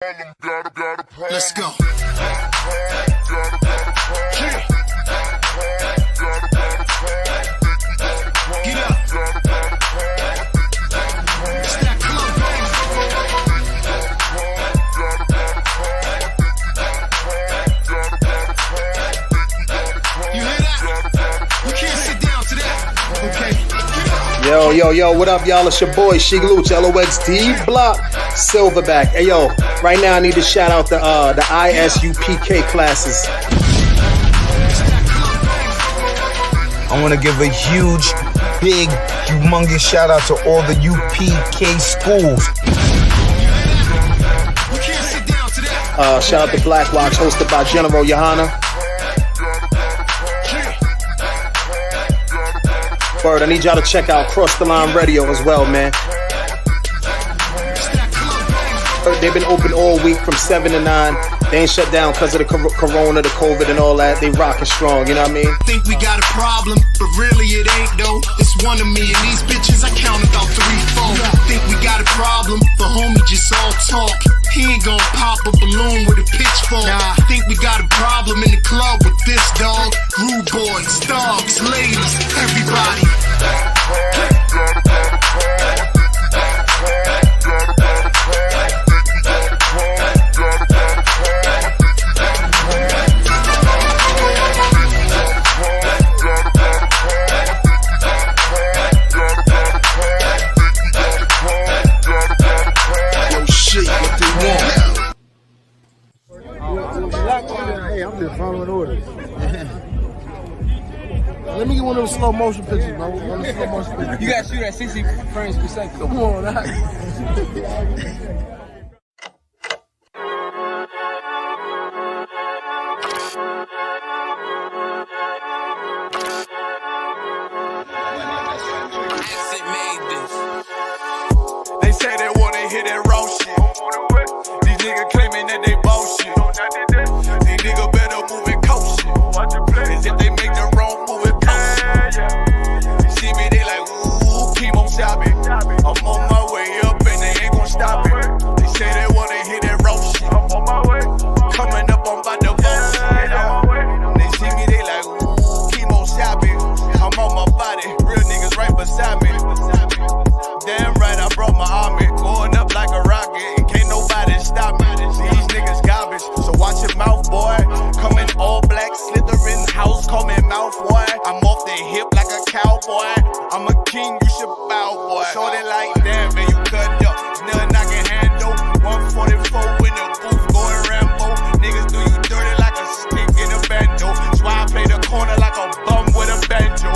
Let's go. Get up. It's that club, baby. You hear that? You can't sit down to that. Okay. Yo, what up, y'all? It's your boy, Sheik Luch, LOXD Block, Silverback. Hey, yo, right now I need to shout out the ISUPK classes. I want to give a huge, big, humongous shout out to all the UPK schools. Shout out to Black Watch, hosted by General Johanna. Word, I need y'all to check out Cross the Line Radio as well, man. They've been open all week from 7 to 9. They ain't shut down because of the corona, the COVID, and all that. They rockin' strong, you know what I mean? Think we got a problem, but really it ain't though. It's one of me, and these bitches I count about 3, 4. Think we got a problem, but homie just all talk. He ain't gon' pop a balloon with a pitchfork. Nah, think we got a problem in the club with this dog. Rude boys, dogs, ladies, everybody. Hey, I'm just following orders. Let me get one of those slow motion pictures, bro. One of the slow motion pictures. You gotta shoot at 60 frames per second. Come on, They say they wanna hit that raw shit. These niggas claiming that they bullshit. These niggas better move and coach shit. As if they make the wrong move and coach shit. They see me, they like, ooh, keep on shopping. I'm on my way up and they ain't gon' stop it. They say they wanna hit that raw shit. Coming up, I'm about to vote. They see me, they like, ooh, keep on shopping. I'm on my body, real niggas right beside me. Damn right, I brought my army, going up like a rocket, and can't nobody stop me. These niggas garbage, so watch your mouth, boy. Coming all black, slithering house, call me mouth, boy. I'm off the hip like a cowboy. I'm a king, you should bow, boy. Shorty like that, man, you cut up. Nothing I can handle. 144 in the booth, going Rambo. Niggas do you dirty like a stick in a bando. That's why I play the corner like a bum with a banjo.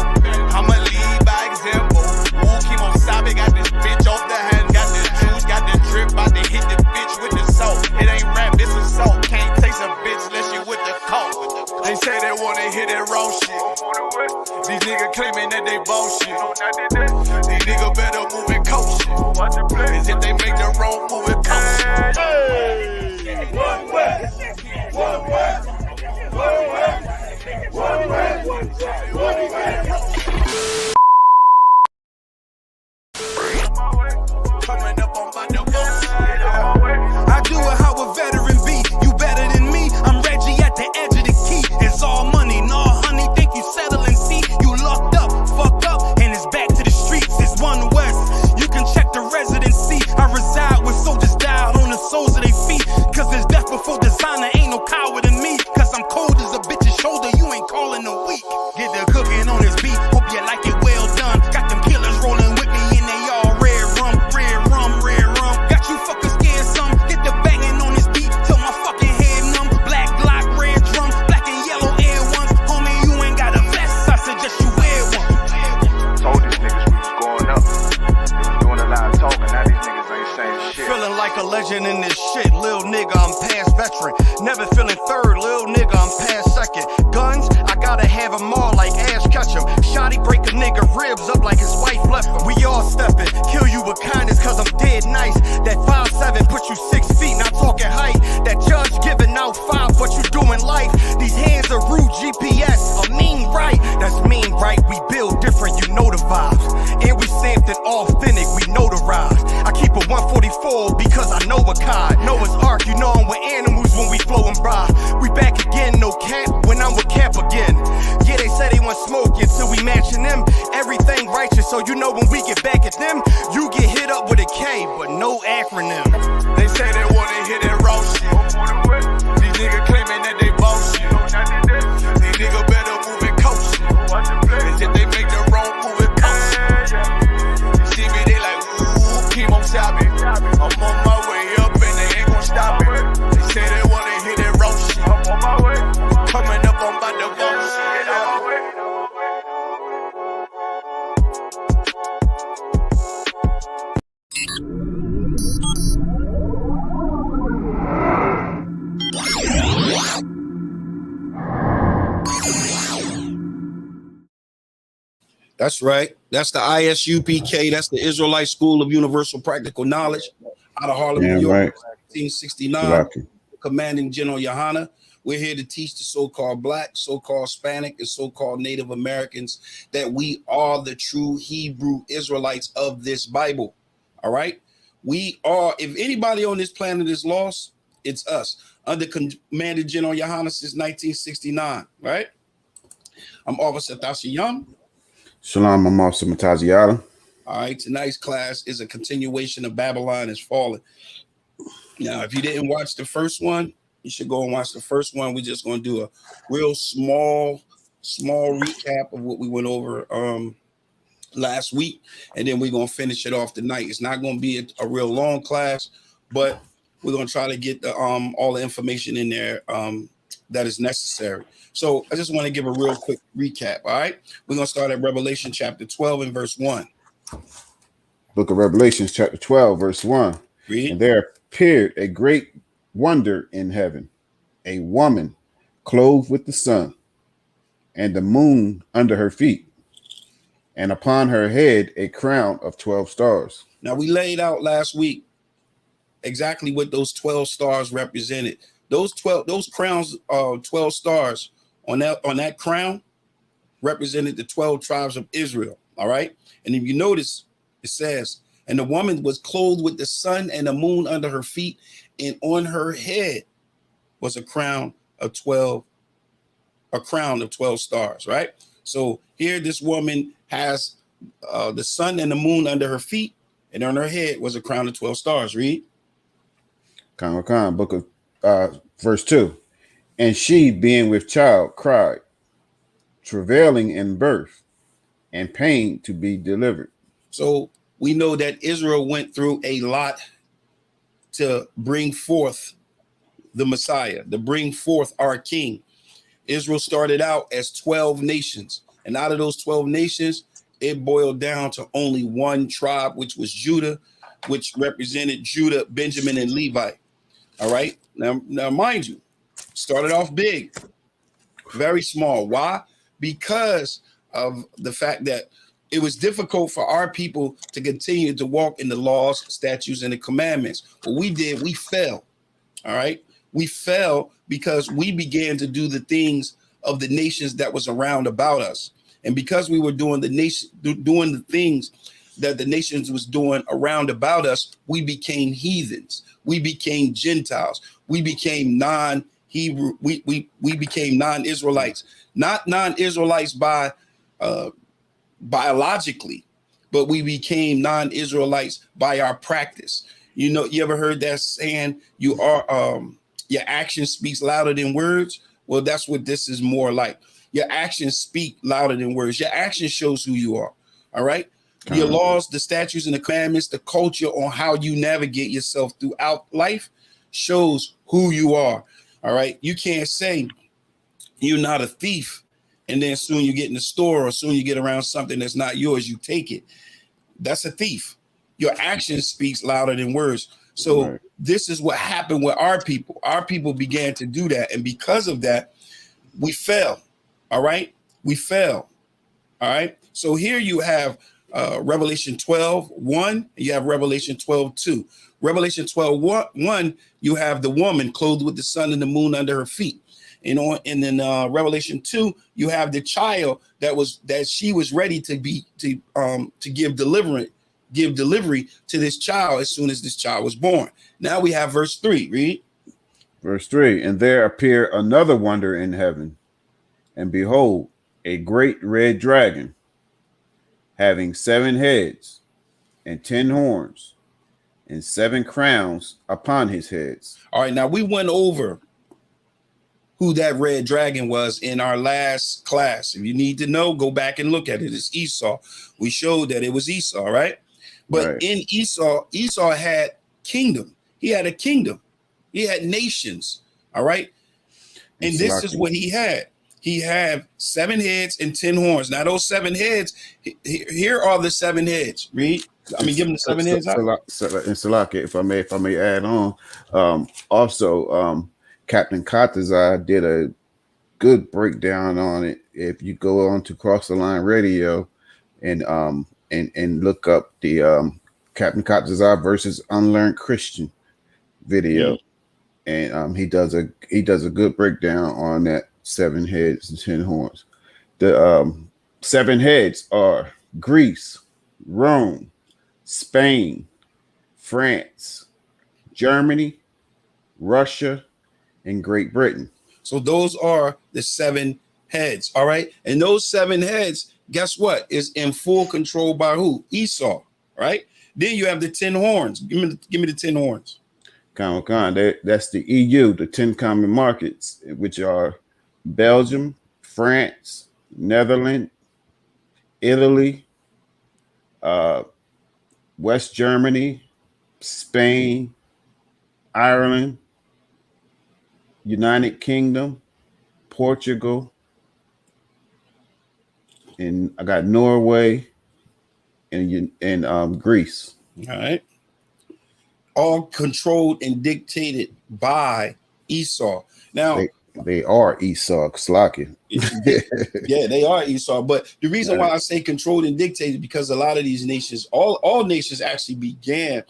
I'ma lead by example. Ooh, keep on sobbing, got this bitch off the hand, got the juice, got the drip, about to hit the bitch with the salt. It ain't rap, it's assault. Can't taste a bitch unless you with the coke. They say they wanna hit that raw shit. These niggas claiming that they bullshit. These niggas better move and coach shit. As if they make the wrong move and coach shit. One way, one way, one way, one way, one way. Coming up on my I do it how a veteran be. You better than me. I'm Reggie at the edge of the key. It's all money, no honey. Think you settling? See, you locked up, fuck up, and it's back to the streets. It's One West. You can check the residency. I reside with soldiers died on the soles of their feet. Cause there's death before designer. Ain't no coward in me. Cause I'm cold as a bitch's shoulder. You ain't calling a week. Get the cooking on this beat. Hope you like it well done. Got them killers rolling with me and they all red rum, red rum, red rum. Got you fuckers scared some. Get the banging on this beat till my fucking head numb. Black Glock, red drum, black and yellow air ones. Homie, you ain't got a vest. I suggest you wear one. Told these niggas we was going up. They was doing a lot of talking, now these niggas ain't saying shit. Feeling like a legend in this shit, lil nigga, I'm past veteran. Never feeling third, lil nigga, I'm past second. Guns, I gotta have them all like Ash Ketchum. Shotty break a nigga ribs up like his wife left him. We all stepping, kill you with kindness cause I'm dead nice. That 5'7" put you 6 feet, not talking height. That judge giving out 5, what you doing life. These hands are rude GPS, a mean right. That's mean right, we build different, you know the vibes. And we stamped it authentic, we notarized. I keep a 144 sword because I know a God. Noah's Ark, you know I'm with animals when we flowing by. We back again, no cap, when I'm with Cap again. Yeah, they say they want smoke until we matching them. Everything righteous, so you know when we get back at them, you get hit up with a K, but no acronym. They say they wanna hear that raw shit. These niggas claiming that they boss shit. These niggas better move and coach shit. Cause if they make the wrong move, it cost shit. You see me, they like, ooh, chemo chopping. I'm on my way up and they ain't gon' stop it. They say they wanna hear that raw shit. Coming up, I'm about to boss shit. That's right. That's the ISUPK. That's the Israelite School of Universal Practical Knowledge out of Harlem, New York, Right. 1969. Commanding General Yohana. We're here to teach the so-called Black, so-called Hispanic, and so-called Native Americans that we are the true Hebrew Israelites of this Bible. All right? We are, if anybody on this planet is lost, it's us. Under Commander General Yohana since 1969, right? I'm Officer Thasiyam. Shalom, I'm Officer Mataziata. All right, tonight's class is a continuation of Babylon is Fallen. Now, if you didn't watch the first one, you should go and watch the first one. We're just going to do a real small recap of what we went over last week, and then we're going to finish it off tonight. It's not going to be a real long class, but we're going to try to get the all the information in there that is necessary. So I just want to give a real quick recap. All right, we're going to start at Revelation chapter 12 and verse 1. Book of Revelations, chapter 12, verse 1. Read. And there appeared a great wonder in heaven, a woman clothed with the sun, and the moon under her feet, and upon her head a crown of 12 stars. Now, we laid out last week exactly what those 12 stars represented. Those crowns, 12 stars on that crown represented the 12 tribes of Israel. All right. And if you notice, it says, and the woman was clothed with the sun and the moon under her feet, and on her head was a crown of 12 stars. Right. So here, this woman has the sun and the moon under her feet, and on her head was a crown of 12 stars. Read. Book of verse 2. And she, being with child, cried, travailing in birth, and pain to be delivered. So we know that Israel went through a lot to bring forth the Messiah, to bring forth our King. Israel started out as 12 nations, and out of those 12 nations, it boiled down to only one tribe, which was Judah, which represented Judah, Benjamin, and Levi. All right. Now, mind you, started off big, very small. Why? Because of the fact that it was difficult for our people to continue to walk in the laws, statutes, and the commandments. What we did, we fell. All right. We fell because we began to do the things of the nations that was around about us. And because we were doing the things that the nations was doing around about us, we became heathens. We became Gentiles. We became non-Hebrew. We became non-Israelites, not non-Israelites by biologically, but we became non-Israelites by our practice. You know, you ever heard that saying, you are your action speaks louder than words? Well, that's what this is more like. Your actions speak louder than words. Your action shows who you are. All right. Your laws, the statutes, and the commandments, the culture on how you navigate yourself throughout life shows who you are. All right. You can't say you're not a thief, and then soon you get in the store, or soon you get around something that's not yours, you take it. That's a thief. Your action speaks louder than words. So This is what happened with our people. Our people began to do that. And because of that, we fell. All right. We fell. All right. So here you have Revelation 12:1, you have Revelation 12:2. Revelation 12:1, you have the woman clothed with the sun and the moon under her feet. And then Revelation 2, you have the child that she was ready to give give delivery to this child as soon as this child was born. Now we have verse 3. Read. Verse 3, and there appeared another wonder in heaven, and behold, a great red dragon, having 7 heads and 10 horns, and 7 crowns upon his heads. All right, now we went over who that red dragon was in our last class. If you need to know, go back and look at it. It's Esau. We showed that it was Esau, right? But Right. in Esau had kingdom. He had a kingdom. He had nations, all right? And this is what he had. He had 7 heads and 10 horns. Now those 7 heads, here are the 7 heads. Read. I mean, give them the 7 heads. And Salaki, if I may add on, also Captain Katazai did a good breakdown on it. If you go on to Cross the Line Radio and look up the Captain Katazai versus Unlearned Christian video, and he does a good breakdown on that 7 heads and 10 horns. The 7 heads are Greece, Rome, Spain, France, Germany, Russia, and Great Britain. So those are the 7 heads, all right? And those 7 heads, guess what? Is in full control by who? Esau, right? Then you have the 10 horns. Give me the 10 horns. That's the EU, the 10 common markets, which are Belgium, France, Netherlands, Italy, West Germany, Spain, Ireland, United Kingdom, Portugal, and I got Norway and Greece. All right. All controlled and dictated by Esau. Now they are Esau, Slaki. Yeah, they are Esau. But the reason why I say controlled and dictated, because a lot of these nations, all nations actually began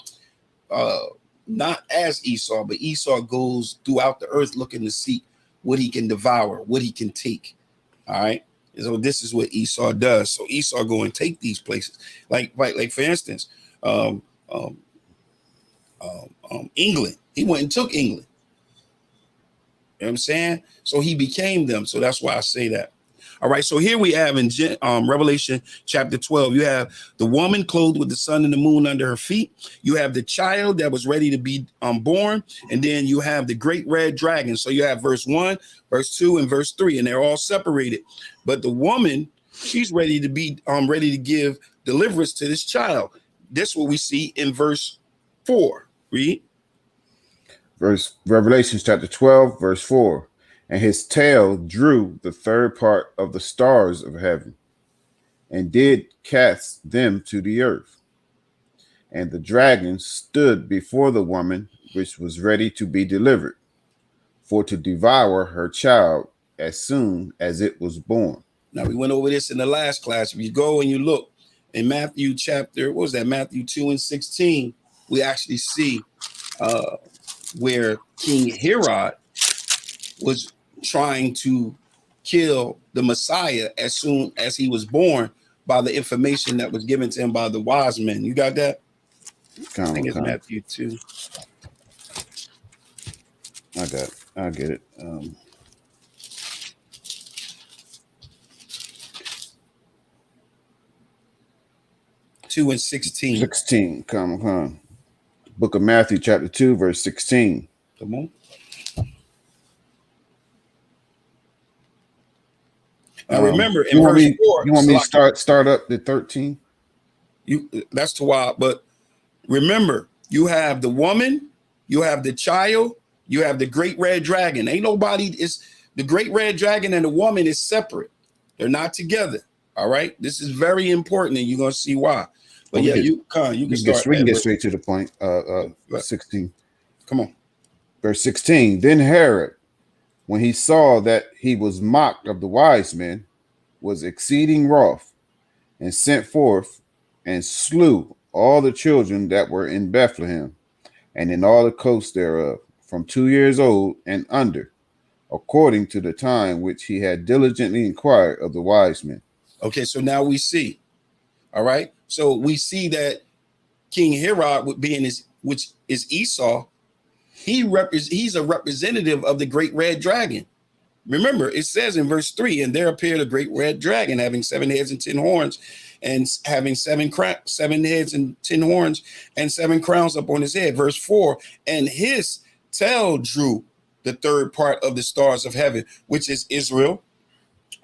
not as Esau, but Esau goes throughout the earth looking to see what he can devour, what he can take. All right. So this is what Esau does. So Esau go and take these places. Like for instance, England. He went and took England. You know what I'm saying? So he became them. So that's why I say that. All right. So here we have in Revelation chapter 12, you have the woman clothed with the sun and the moon under her feet. You have the child that was ready to be born. And then you have the great red dragon. So you have verse 1, verse 2, and verse 3, and they're all separated. But the woman, she's ready to be ready to give deliverance to this child. This is what we see in verse 4. Read. Revelation chapter 12, verse 4. And his tail drew the 3rd part of the stars of heaven, and did cast them to the earth. And the dragon stood before the woman which was ready to be delivered, for to devour her child as soon as it was born. Now we went over this in the last class. If you go and you look in Matthew chapter, what was that? Matthew 2 and 16, we actually see where King Herod was trying to kill the Messiah as soon as he was born by the information that was given to him by the wise men. You got that? I think it's Matthew 2. I get it. 2 and 16. 16. Come. Book of Matthew, chapter 2, verse 16. Come on. Now remember, in verse 4, you want me to start up the 13? That's too wild. But remember, you have the woman, you have the child, you have the great red dragon. Ain't nobody is the great red dragon and the woman is separate. They're not together. All right. This is very important, and you're gonna see why. But you can start. We can get straight to the point. 16. Come on. Verse 16. Then Herod, when he saw that he was mocked of the wise men, was exceeding wroth, and sent forth and slew all the children that were in Bethlehem, and in all the coasts thereof, from 2 years old and under, according to the time which he had diligently inquired of the wise men. Okay, so now we see. All right. So we see that King Herod would be in his, which is Esau, he's a representative of the great red dragon. Remember, it says in verse 3, and there appeared a great red dragon having 7 heads and 10 horns, and having 7 heads and 10 horns, and 7 crowns upon his head. Verse 4, and his tail drew the third part of the stars of heaven, which is Israel,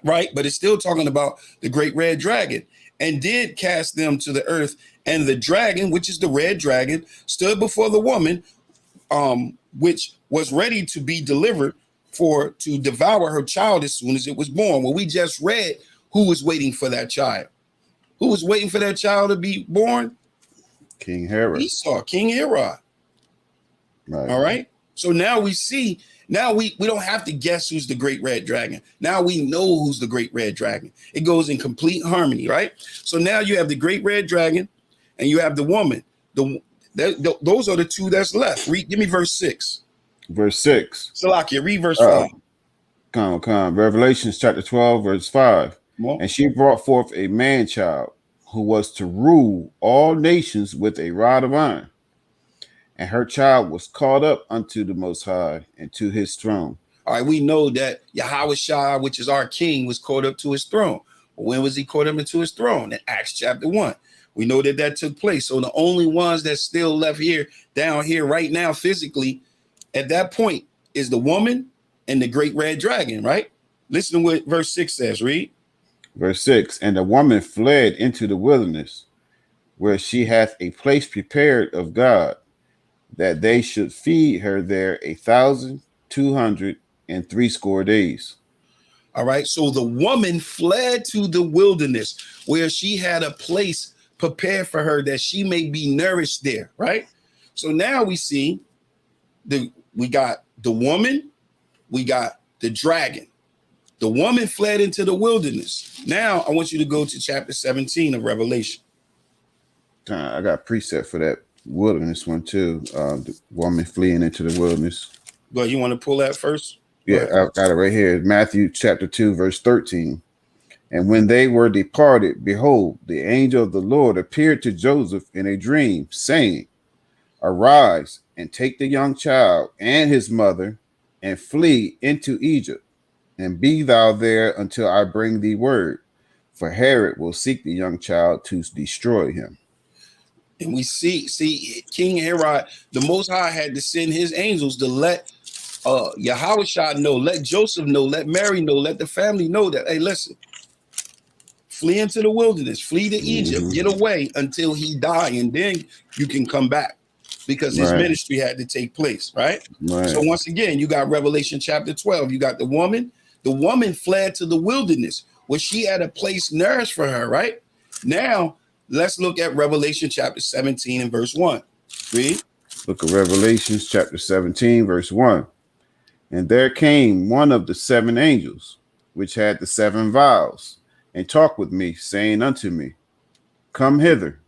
right? But it's still talking about the great red dragon, and did cast them to the earth. And the dragon, which is the red dragon, stood before the woman, which was ready to be delivered to devour her child as soon as it was born. Well, we just read who was waiting for that child. Who was waiting for that child to be born? King Herod. Esau, King Herod. Right. All right. So now we see, now we don't have to guess who's the great red dragon. Now we know who's the great red dragon. It goes in complete harmony, right? So now you have the great red dragon and you have the woman. Those are the two that's left. Give me verse 6. Verse 6. Salakia, read verse 5. Come. Revelations chapter 12, verse 5. And she brought forth a man child who was to rule all nations with a rod of iron. And her child was caught up unto the Most High and to his throne. All right, we know that Yahushua, which is our king, was caught up to his throne. But when was he caught up into his throne? In Acts chapter 1. We know that took place. So the only ones that's still left here, down here right now, physically, at that point, is the woman and the great red dragon, right? Listen to what verse 6 says. Read. Verse 6. And the woman fled into the wilderness, where she hath a place prepared of God, that they should feed her there 1,260 days. All right. So the woman fled to the wilderness, where she had a place prepared for her that she may be nourished there, right? So now we see we got the woman, we got the dragon. The woman fled into the wilderness. Now I want you to go to chapter 17 of Revelation. I got a preset for that wilderness one too. The woman fleeing into the wilderness. But you want to pull that first? Yeah, I've got it right here. Matthew chapter 2, verse 13. And when they were departed, behold, the angel of the Lord appeared to Joseph in a dream, saying, Arise and take the young child and his mother and flee into Egypt, and be thou there until I bring thee word, for Herod will seek the young child to destroy him. And we see King Herod, the Most High had to send his angels to let Yahushua know, let Joseph know, let Mary know, let the family know that, hey, listen, flee into the wilderness, flee to Egypt, get away until he die, and then you can come back, because his ministry had to take place, right? So once again, you got Revelation chapter 12, you got the woman fled to the wilderness, where she had a place nourished for her, right? Now, let's look at Revelation chapter 17 and verse 1. Read. Book of Revelations chapter 17, verse 1. And there came one of the 7 angels, which had the 7 vials, and talked with me, saying unto me, Come hither,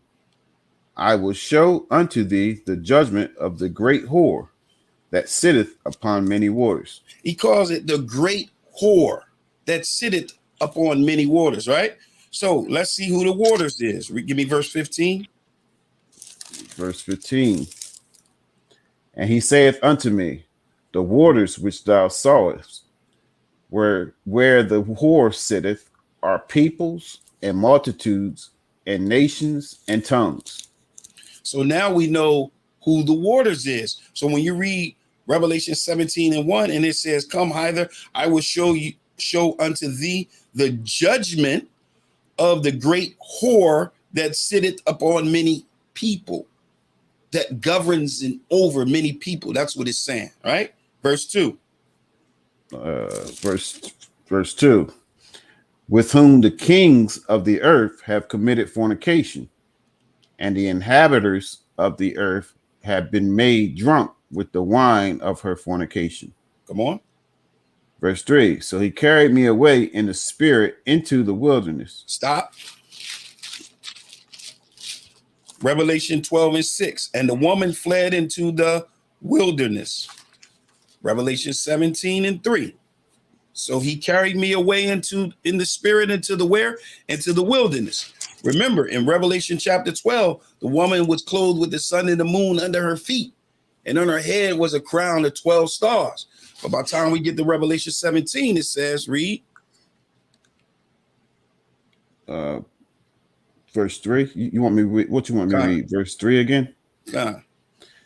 I will show unto thee the judgment of the great whore that sitteth upon many waters. He calls it the great whore that sitteth upon many waters, right? So let's see who the waters is. Give me verse 15. Verse 15. And he saith unto me, The waters which thou sawest, where the whore sitteth, are peoples and multitudes and nations and tongues. So now we know who the waters is. So when you read Revelation 17 and 1, and it says, Come hither, I will show unto thee the judgment of the great whore that sitteth upon many people, that governs and over many people. That's what it's saying, right? Verse 2. Verse 2. With whom the kings of the earth have committed fornication, and the inhabitants of the earth have been made drunk with the wine of her fornication. Come on. Verse 3. So he carried me away in the spirit into the wilderness. Stop. Revelation 12 and 6. And the woman fled into the wilderness. Revelation 17 and 3. So he carried me away in the spirit into the where? Into the wilderness. Remember, in Revelation chapter 12, the woman was clothed with the sun and the moon under her feet, and on her head was a crown of 12 stars. But by the time we get to Revelation 17, it says, read. Verse 3. You want me what you want me to read? Verse 3 again?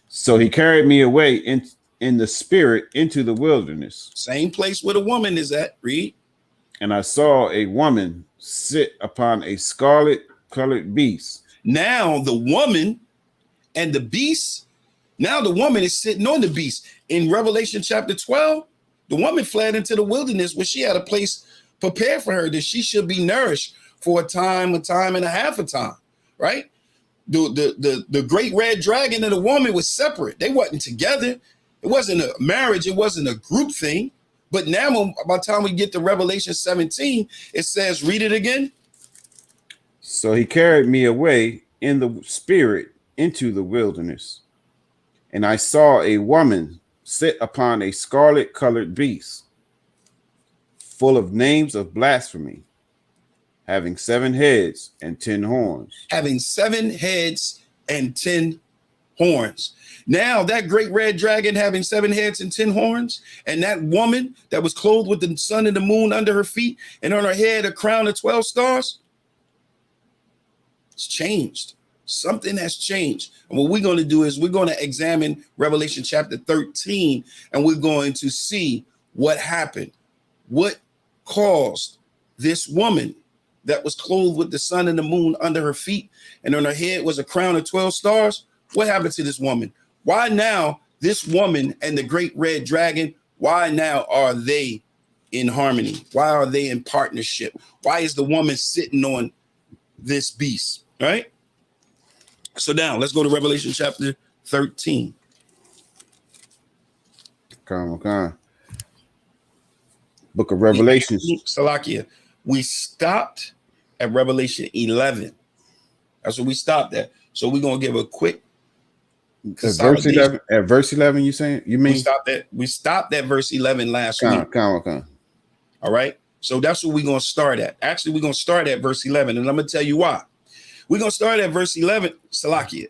So he carried me away in the spirit into the wilderness. Same place where the woman is at. Read. And I saw a woman sit upon a scarlet colored beast. Now the woman and the beast, now the woman is sitting on the beast. In Revelation chapter 12, the woman fled into the wilderness where she had a place prepared for her that she should be nourished for a time and a half a time, right? The great red dragon and the woman was separate. They wasn't together. It wasn't a marriage. It wasn't a group thing. But now by the time we get to Revelation 17, it says, read it again. So he carried me away in the spirit into the wilderness. And I saw a woman sit upon a scarlet colored beast, full of names of blasphemy, having 7 heads and 10 horns. Having 7 heads and 10 horns. Now that great red dragon having 7 heads and 10 horns, and that woman that was clothed with the sun and the moon under her feet, and on her head a crown of 12 stars, it's changed. Something has changed. And what we're going to do is we're going to examine Revelation chapter 13, and we're going to see what happened. What caused this woman that was clothed with the sun and the moon under her feet, and on her head was a crown of 12 stars? What happened to this woman? Why now this woman and the great red dragon, why now are they in harmony? Why are they in partnership? Why is the woman sitting on this beast, right? So now let's go to Revelation chapter 13. Okay. Book of Revelation. Salakia. We stopped at Revelation 11. That's what we stopped at. So we're going to give a quick verse 11. At verse 11, you saying? You mean? We stopped at verse 11 last week. All right. So that's what we're going to start at. Actually, we're going to start at verse 11, and I'm going to tell you why. We're going to start at verse 11, Salakia.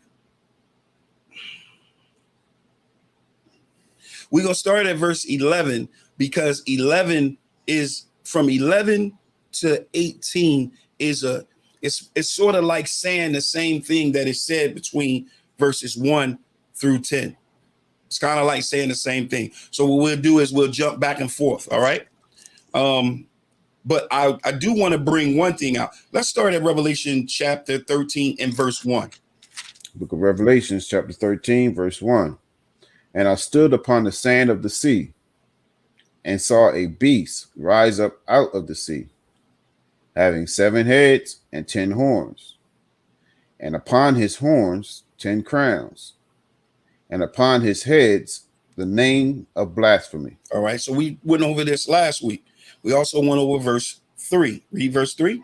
We're going to start at verse 11 because 11 is from 11 to 18 is it's sort of like saying the same thing that is said between verses 1 through 10. It's kind of like saying the same thing. So what we'll do is we'll jump back and forth. All right. But I do want to bring one thing out. Let's start at Revelation chapter 13 and verse 1. Book of Revelations chapter 13, verse 1. And I stood upon the sand of the sea and saw a beast rise up out of the sea, having 7 heads and 10 horns, and upon his horns 10 crowns, and upon his heads the name of blasphemy. All right. So we went over this last week. We also went over verse 3. Read verse 3.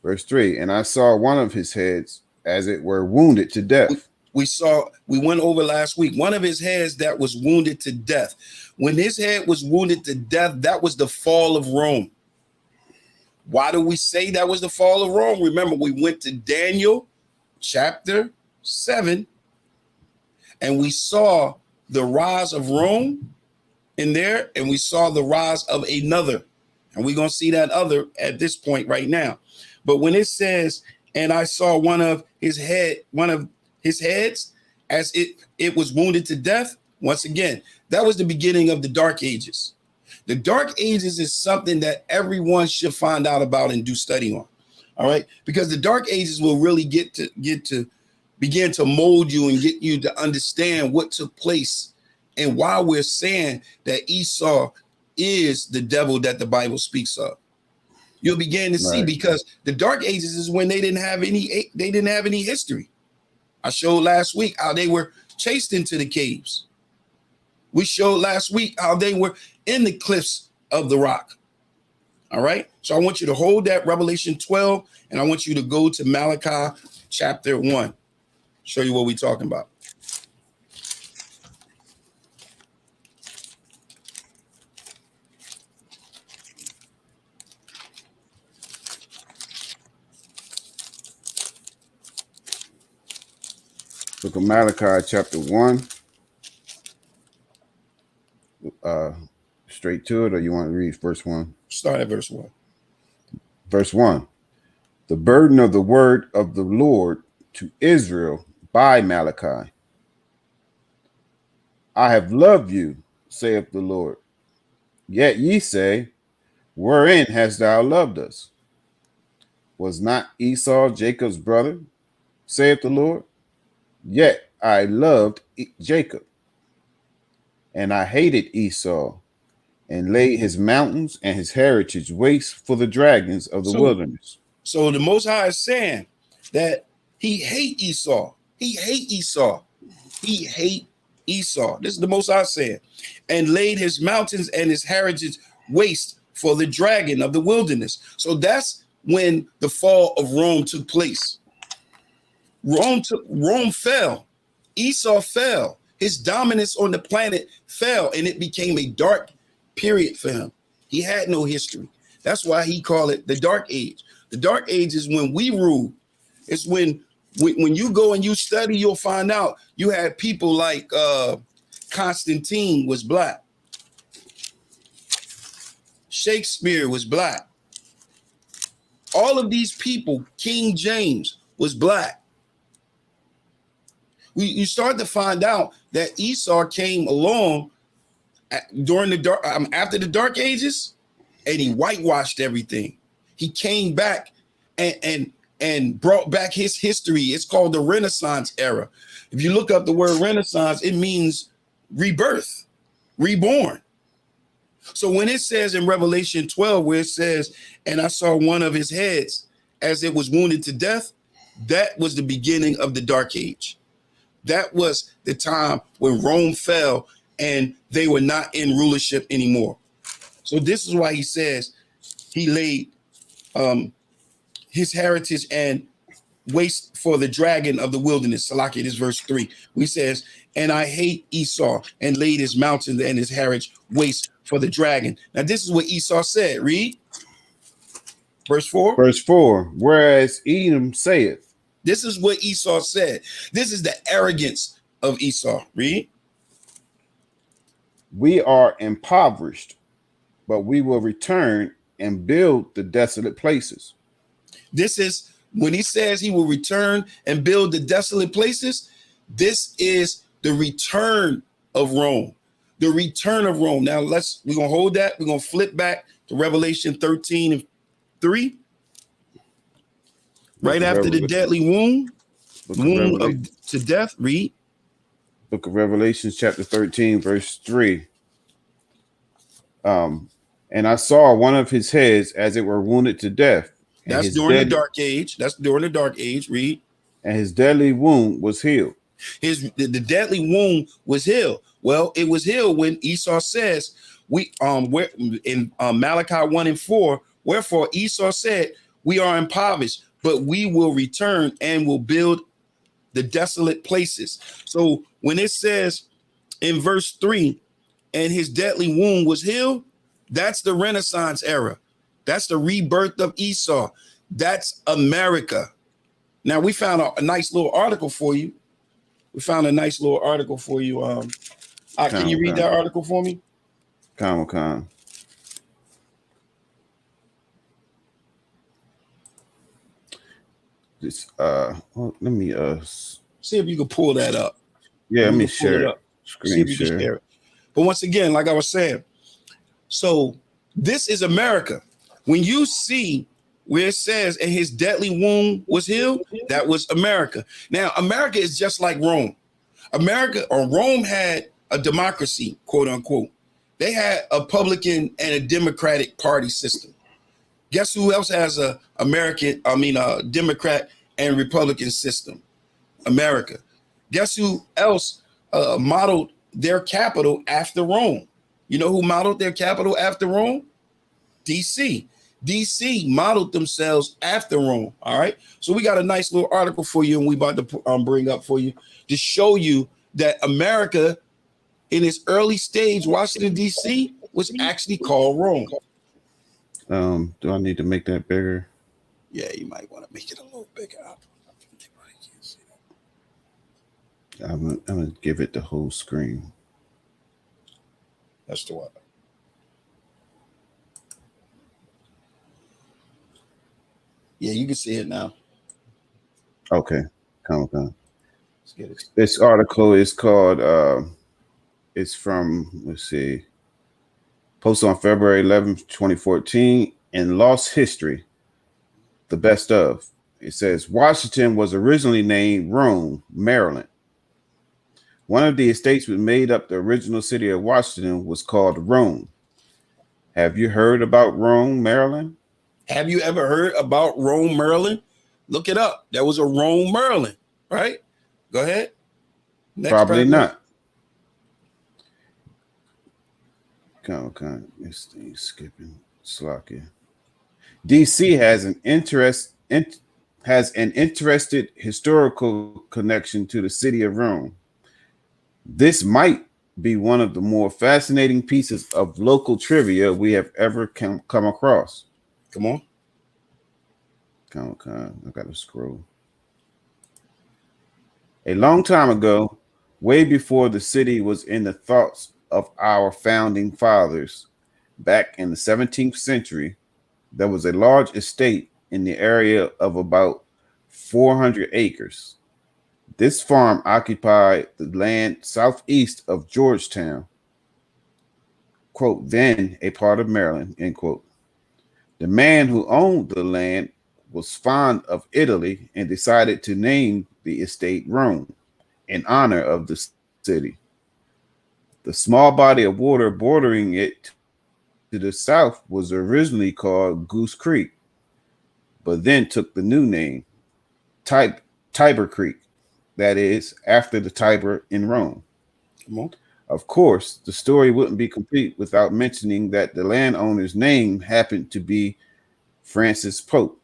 Verse 3. And I saw one of his heads as it were wounded to death. We went over last week. One of his heads that was wounded to death. When his head was wounded to death, that was the fall of Rome. Why do we say that was the fall of Rome? Remember, we went to Daniel chapter 7, and we saw the rise of Rome in there, and we saw the rise of another, and we're going to see that other at this point right now. But when it says, and I saw one of his heads as it was wounded to death, once again, that was the beginning of the Dark Ages. The Dark Ages is something that everyone should find out about and do study on. All right, because the Dark Ages will really get to begin to mold you and get you to understand what took place and why we're saying that Esau is the devil that the Bible speaks of. You'll begin to see, because the Dark Ages is when they didn't have any history. I showed last week how they were chased into the caves. We showed last week how they were in the cliffs of the rock. All right. So I want you to hold that Revelation 12, and I want you to go to Malachi chapter 1. Show you what we're talking about. Book of Malachi, chapter 1. Straight to it, or you want to read verse 1? Start at verse 1. Verse 1. The burden of the word of the Lord to Israel by Malachi. I have loved you, saith the Lord. Yet ye say, wherein hast thou loved us? Was not Esau Jacob's brother, saith the Lord? Yet I loved Jacob, and I hated Esau, and laid his mountains and his heritage waste for the dragons of the wilderness. So the Most High is saying that he hate Esau. He hate Esau. He hate Esau. This is the Most High saying, and laid his mountains and his heritage waste for the dragon of the wilderness. So that's when the fall of Rome took place. Rome fell. Esau fell. His dominance on the planet fell, and it became a dark period for him. He had no history. That's why he called it the Dark Age. The Dark Age is when we rule. It's when you go and you study, you'll find out you had people like Constantine was black. Shakespeare was black. All of these people, King James was black. You start to find out that Esau came along during the after the Dark Ages, and he whitewashed everything. He came back and brought back his history. It's called the Renaissance era. If you look up the word Renaissance, it means rebirth, reborn. So when it says in Revelation 12, where it says, and I saw one of his heads as it was wounded to death, that was the beginning of the Dark Age. That was the time when Rome fell and they were not in rulership anymore. So this is why he says he laid his heritage and waste for the dragon of the wilderness. Salaki, this is verse 3. He says, and I hate Esau and laid his mountain and his heritage waste for the dragon. Now this is what Esau said. Read. Verse 4. Verse 4. Whereas Edom saith. This is what Esau said. This is the arrogance of Esau. Read. We are impoverished, but we will return and build the desolate places. This is when he says he will return and build the desolate places. This is the return of Rome. The return of Rome. Now we're gonna hold that. We're gonna flip back to Revelation 13:3. Right after the deadly wound to death. Read. Book of Revelation, chapter 13, verse 3. And I saw one of his heads as it were wounded to death. That's during the Dark Age. That's during the Dark Age. Read. And his deadly wound was healed. The deadly wound was healed. Well, it was healed when Esau says, we're in Malachi 1:4. Wherefore Esau said, we are impoverished, but we will return and will build the desolate places. So when it says in verse 3, and his deadly wound was healed, that's the Renaissance era. That's the rebirth of Esau. That's America. Now we found a nice little article for you. Can you read that article for me? Come. This let me see if you can pull that up. Yeah, let me share it. See if you can share it. But once again, like I was saying, so this is America. When you see where it says, and his deadly wound was healed, that was America. Now, America is just like Rome. Rome had a democracy, quote unquote. They had a Republican and a Democratic party system. Guess who else has a Democrat and Republican system? America. Guess who else modeled their capital after Rome? You know who modeled their capital after Rome? DC. DC modeled themselves after Rome. All right. So we got a nice little article for you, and we about to bring up for you to show you that America, in its early stage, Washington D.C. was actually called Rome. Do I need to make that bigger? Yeah, you might want to make it a little bigger. I'm gonna give it the whole screen. That's the one. Yeah, you can see it now. Okay, come on. Let's get it. This article is called. It's from, let's see, posted on February 11th, 2014, in Lost History, the best of. It says Washington was originally named Rome, Maryland. One of the estates that made up the original city of Washington was called Rome. Have you heard about Rome, Maryland? Have you ever heard about Rome, Maryland? Look it up. There was a Rome, Maryland, right? Go ahead. Next Probably paragraph. not. Okay. This thing's skipping. Slocky. DC has an interested historical connection to the city of Rome. This might be one of the more fascinating pieces of local trivia we have ever come across. Come on. I gotta scroll. A long time ago, way before the city was in the thoughts of our founding fathers, back in the 17th century, there was a large estate in the area of about 400 acres. This farm occupied the land southeast of Georgetown, quote, then a part of Maryland, end quote. The man who owned the land was fond of Italy and decided to name the estate Rome in honor of the city. The small body of water bordering it to the south was originally called Goose Creek, but then took the new name, Tiber Creek, that is, after the Tiber in Rome. Come on. Of course, the story wouldn't be complete without mentioning that the landowner's name happened to be Francis Pope.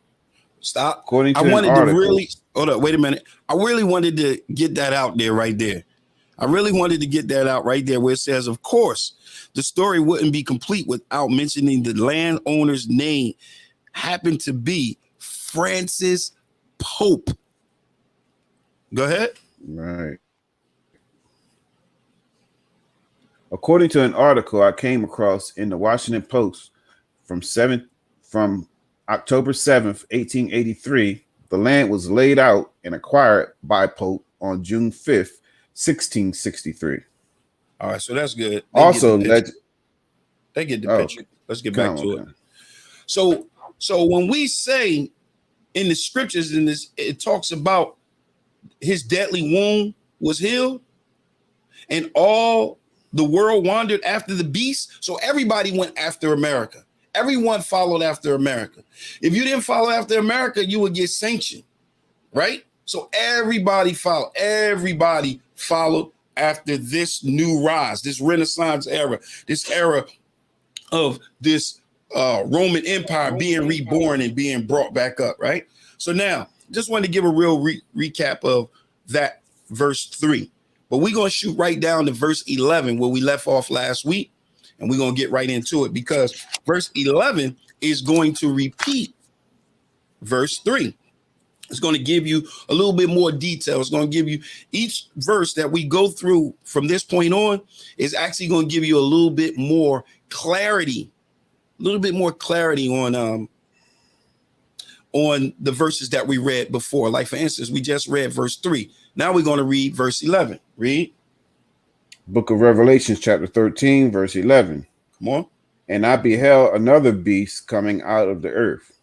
Stop. According to I wanted an article, to really hold up. Wait a minute. I really wanted to get that out there right there. I really wanted to get that out right there where it says, of course, the story wouldn't be complete without mentioning the landowner's name happened to be Francis Pope. Go ahead. right. According to an article I came across in the Washington Post from October 7th, 1883, the land was laid out and acquired by Pope on June 5th, 1663. All right, so that's good. They get the picture. Let's get back to it. So when we say in the scriptures in this, it talks about his deadly wound was healed and all the world wandered after the beast. So everybody went after America. Everyone followed after America. If you didn't follow after America, you would get sanctioned, right? So everybody followed. Everybody followed after this new rise, this Renaissance era, this era of this Roman Empire being reborn and being brought back up, right? So now, just wanted to give a real recap of that verse 3. But we're going to shoot right down to verse 11 where we left off last week. And we're going to get right into it because verse 11 is going to repeat verse 3. It's going to give you a little bit more detail. It's going to give you each verse that we go through from this point on is actually going to give you a little bit more clarity, on the verses that we read before. Like, for instance, we just read verse 3. Now we're going to read verse 11. Read. Book of Revelations, chapter 13, verse 11. Come on. And I beheld another beast coming out of the earth,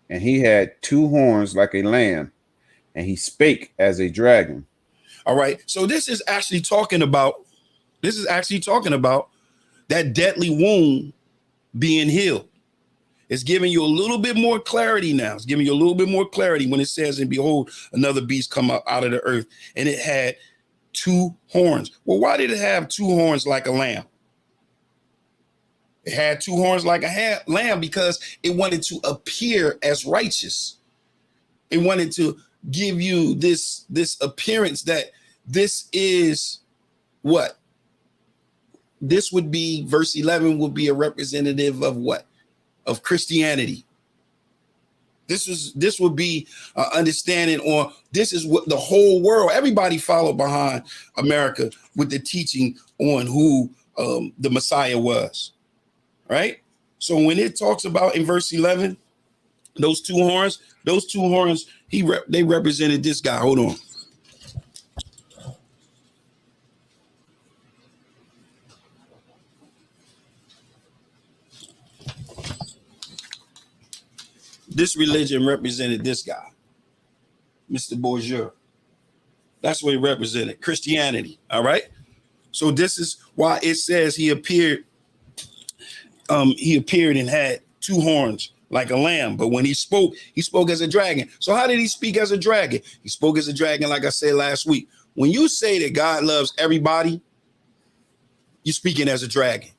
and he had two horns like a lamb, and he spake as a dragon. All right. So this is actually talking about that deadly wound being healed. It's giving you a little bit more clarity now. It's giving you a little bit more clarity when it says, and behold, another beast come out of the earth, and it had two horns. Well, why did it have two horns like a lamb? It had two horns like a lamb because it wanted to appear as righteous. It wanted to give you this appearance that this is what? This would be, verse 11 would be a representative of what? Of Christianity. This would be understanding on this is what the whole world, everybody followed behind America with the teaching on who the Messiah was, right? So when it talks about in verse 11, those two horns, they represented this guy. Hold on. This religion represented this guy, Mr. Bourgeois. That's what he represented, Christianity. All right. So this is why it says he appeared and had two horns like a lamb. But when he spoke as a dragon. So how did he speak as a dragon? He spoke as a dragon, like I said last week. When you say that God loves everybody, you're speaking as a dragon.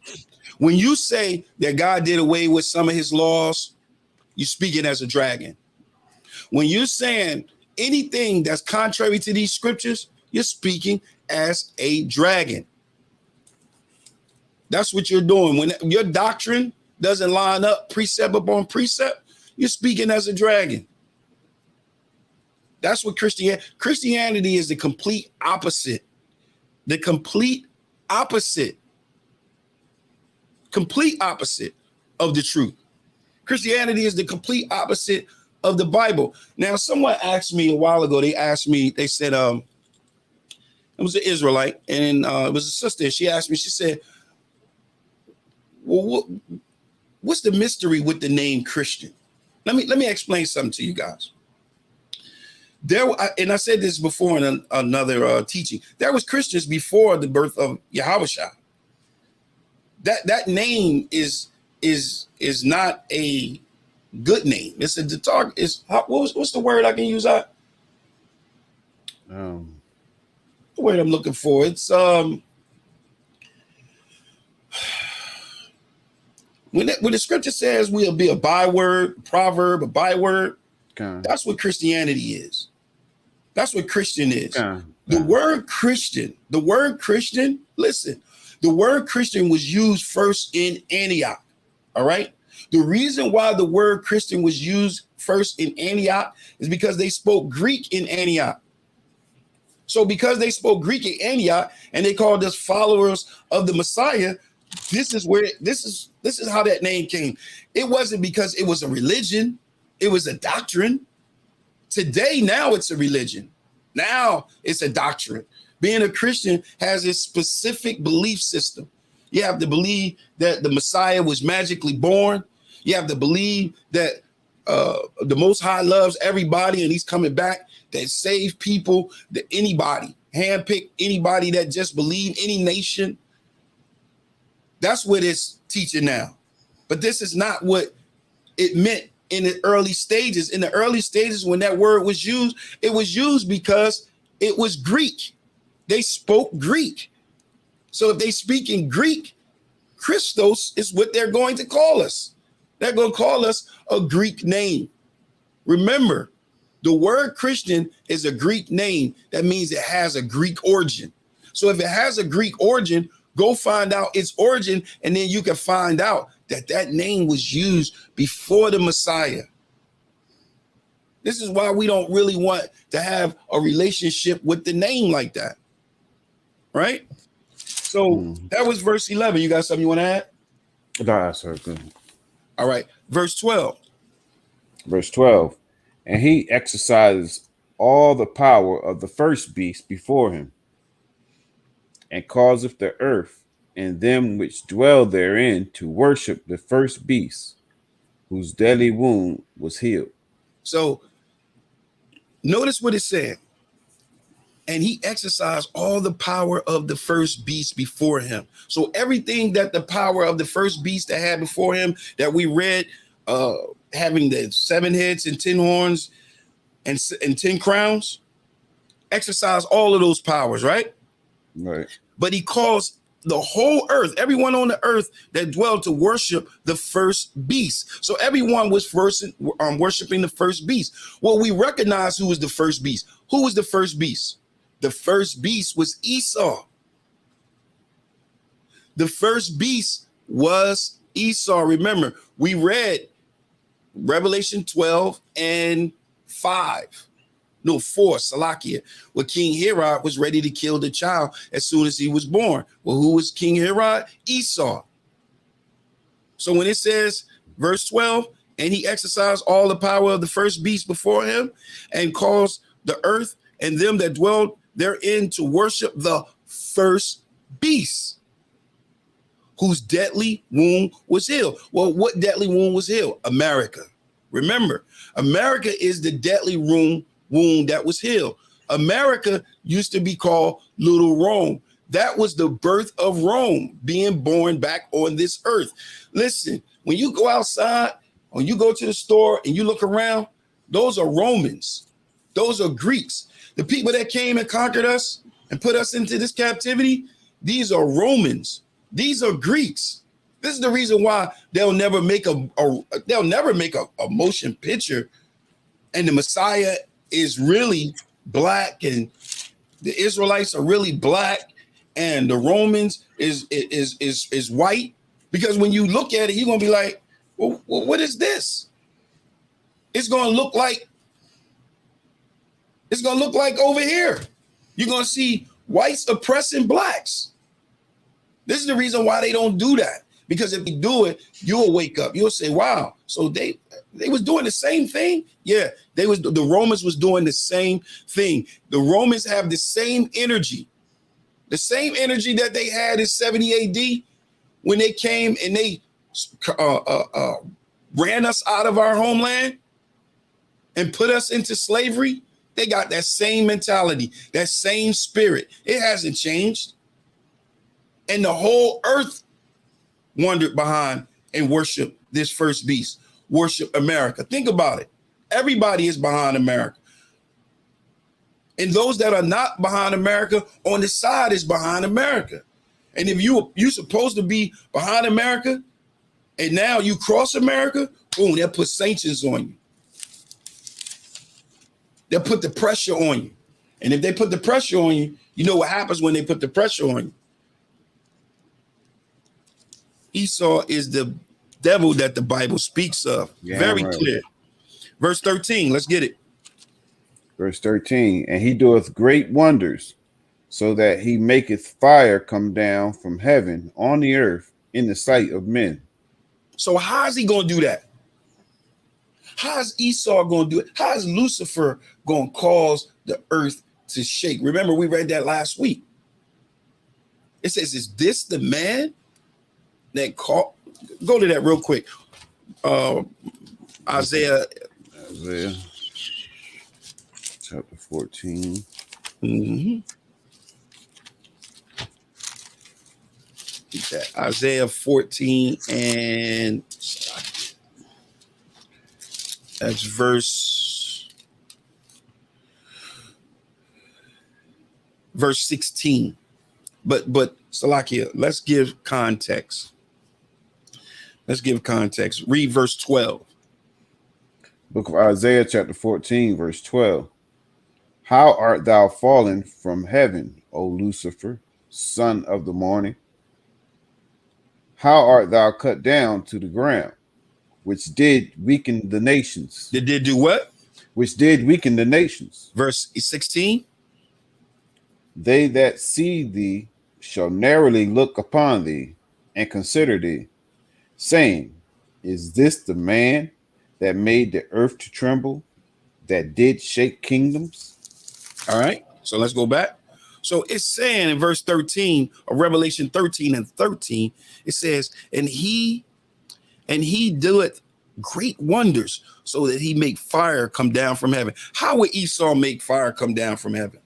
When you say that God did away with some of his laws, you're speaking as a dragon. When you're saying anything that's contrary to these scriptures, you're speaking as a dragon. That's what you're doing. When your doctrine doesn't line up precept upon precept, you're speaking as a dragon. That's what Christianity is, the complete opposite. The complete opposite of the truth. Christianity is the complete opposite of the Bible. Now, someone asked me a while ago, they said, it was an Israelite, and it was a sister. She asked me, she said, well, what's the mystery with the name Christian? Let me explain something to you guys. And I said this before in another teaching. There was Christians before the birth of Yahushua. That name is not a good name. It's a target. What's the word I can use? The word I'm looking for. It's when the scripture says we'll be a byword, proverb, a byword. That's what Christianity is. That's what Christian is. The word Christian. Listen. The word Christian was used first in Antioch. All right. The reason why the word Christian was used first in Antioch is because they spoke Greek in Antioch. So because they spoke Greek in Antioch and they called us followers of the Messiah, this is how that name came. It wasn't because it was a religion. It was a doctrine. Today, now it's a religion. Now it's a doctrine. Being a Christian has a specific belief system. You have to believe that the Messiah was magically born. You have to believe that the Most High loves everybody and he's coming back to save people, that anybody, handpick anybody that just believe, any nation. That's what it's teaching now. But this is not what it meant in the early stages. In the early stages, when that word was used, it was used because it was Greek. They spoke Greek. So if they speak in Greek, Christos is what they're going to call us. They're going to call us a Greek name. Remember, the word Christian is a Greek name. That means it has a Greek origin. So if it has a Greek origin, go find out its origin, and then you can find out that that name was used before the Messiah. This is why we don't really want to have a relationship with the name like that. Right? So that was verse 11. You got something you want to add? No, sir. Good. All right. Verse 12. Verse 12. And he exercises all the power of the first beast before him, and causeth the earth and them which dwell therein to worship the first beast, whose deadly wound was healed. So notice what it said. And he exercised all the power of the first beast before him. So everything that the power of the first beast that had before him that we read, having the 7 heads and 10 horns and 10 crowns, exercised all of those powers, right? Right. But he caused the whole earth, everyone on the earth that dwelled, to worship the first beast. So everyone was worshiping the first beast. Well, we recognize who was the first beast. Who was the first beast? The first beast was Esau. The first beast was Esau. Remember, we read Revelation 12 and 5. No, 4, Salakia, where King Herod was ready to kill the child as soon as he was born. Well, who was King Herod? Esau. So when it says, verse 12, and he exercised all the power of the first beast before him and caused the earth and them that dwelled therein to worship the first beast, whose deadly wound was healed. Well, what deadly wound was healed? America. Remember, America is the deadly wound that was healed. America used to be called Little Rome. That was the birth of Rome being born back on this earth. Listen, when you go outside, when you go to the store and you look around, those are Romans. Those are Greeks. The people that came and conquered us and put us into this captivity, these are Romans. These are Greeks. This is the reason why they'll never make a motion picture, and the Messiah is really black, and the Israelites are really black, and the Romans is white. Because when you look at it, you're gonna be like, well, what is this? It's gonna look like over here. You're gonna see whites oppressing blacks. This is the reason why they don't do that. Because if you do it, you'll wake up. You'll say, wow, so they was doing the same thing? Yeah, the Romans was doing the same thing. The Romans have the same energy. The same energy that they had in 70 AD when they came and they ran us out of our homeland and put us into slavery. They got that same mentality, that same spirit. It hasn't changed. And the whole earth wandered behind and worship this first beast, worship America. Think about it. Everybody is behind America. And those that are not behind America, on the side is behind America. And if you're supposed to be behind America, and now you cross America, boom, they'll put sanctions on you. They'll put the pressure on you. And if they put the pressure on you, you know what happens when they put the pressure on you. Esau is the devil that the Bible speaks of. Yeah, very right. Clear. Verse 13, let's get it. Verse 13, and he doeth great wonders, so that he maketh fire come down from heaven on the earth in the sight of men. So how is he going to do that? How is Esau going to do it? How is Lucifer going to cause the earth to shake? Remember, we read that last week. It says, is this the man that called? Go to that real quick. Isaiah chapter 14. Mm-hmm. That Isaiah 14 and that's verse 16. But Salakia, let's give context. Read verse 12. Book of Isaiah chapter 14 verse 12. How art thou fallen from heaven, O Lucifer, son of the morning? How art thou cut down to the ground, which did weaken the nations? Did do what? Which did weaken the nations. Verse 16. They that see thee shall narrowly look upon thee and consider thee, saying, is this the man that made the earth to tremble, that did shake kingdoms? All right, so let's go back. So it's saying in verse 13 of Revelation 13 and 13, it says, and he doeth great wonders, so that he make fire come down from heaven. How would Esau make fire come down from heaven?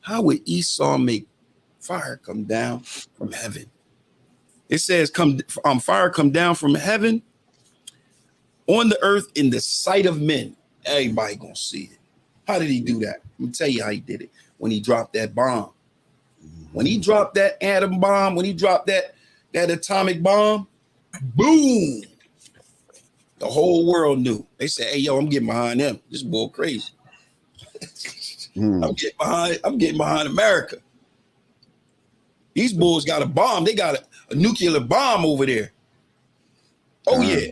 How would Esau make fire come down from heaven? It says, fire come down from heaven on the earth in the sight of men. Everybody gonna see it. How did he do that? Let me tell you how he did it. When he dropped that bomb, when he dropped that atom bomb, when he dropped that atomic bomb, boom, the whole world knew. They said, hey, yo, I'm getting behind them. This bull crazy. I'm getting behind America. These bulls got a bomb. They got a nuclear bomb over there. Oh, yeah.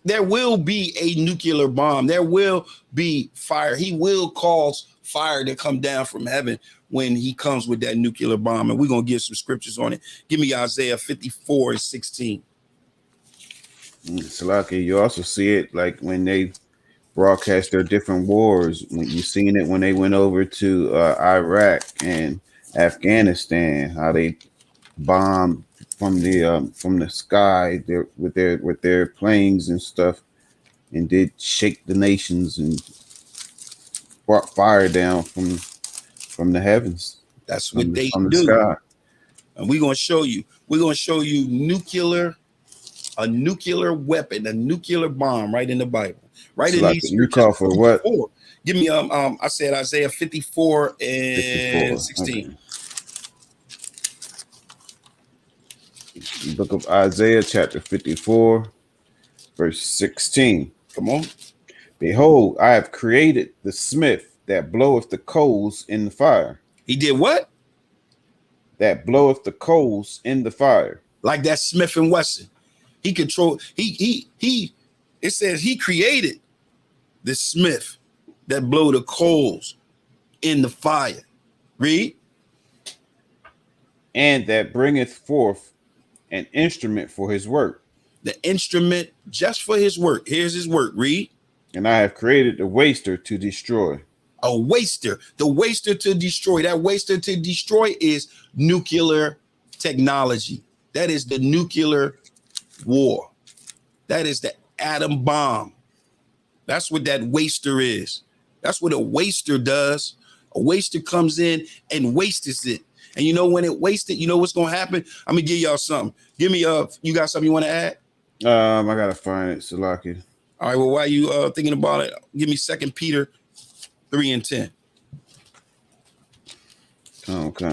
there will be a nuclear bomb. There will be fire. He will cause fire to come down from heaven when he comes with that nuclear bomb. And we're going to give some scriptures on it. Give me Isaiah 54:16. Salaki, you also see it like when they broadcast their different wars. When you seen it when they went over to Iraq and Afghanistan, how they bombed from the sky with their planes and stuff, and did shake the nations and brought fire down from the heavens. That's what they from the do. sky. And we're going to show you. We're going to show you a nuclear weapon, a nuclear bomb right in the Bible. Right So in like these you call for what? Give me I said Isaiah 54 and 54. 16. Okay. Book of Isaiah, chapter 54, verse 16. Come on. Behold, I have created the smith that bloweth the coals in the fire. He did what? That bloweth the coals in the fire. Like that Smith and Wesson. He controlled, it says he created the smith that blow the coals in the fire. Read. And that bringeth forth an instrument for his work. The instrument just for his work. Here's his work. Read. And I have created the waster to destroy. A waster. The waster to destroy. That waster to destroy is nuclear technology. That is the nuclear war. That is the atom bomb. That's what that waster is. That's what a waster does. A waster comes in and wastes it. And you know when it wasted, you know what's gonna happen? I'm gonna give y'all something. Give me you got something you want to add? I gotta find it, Salaki. All right, well, while you thinking about it, give me 2 Peter 3 and 10. Okay.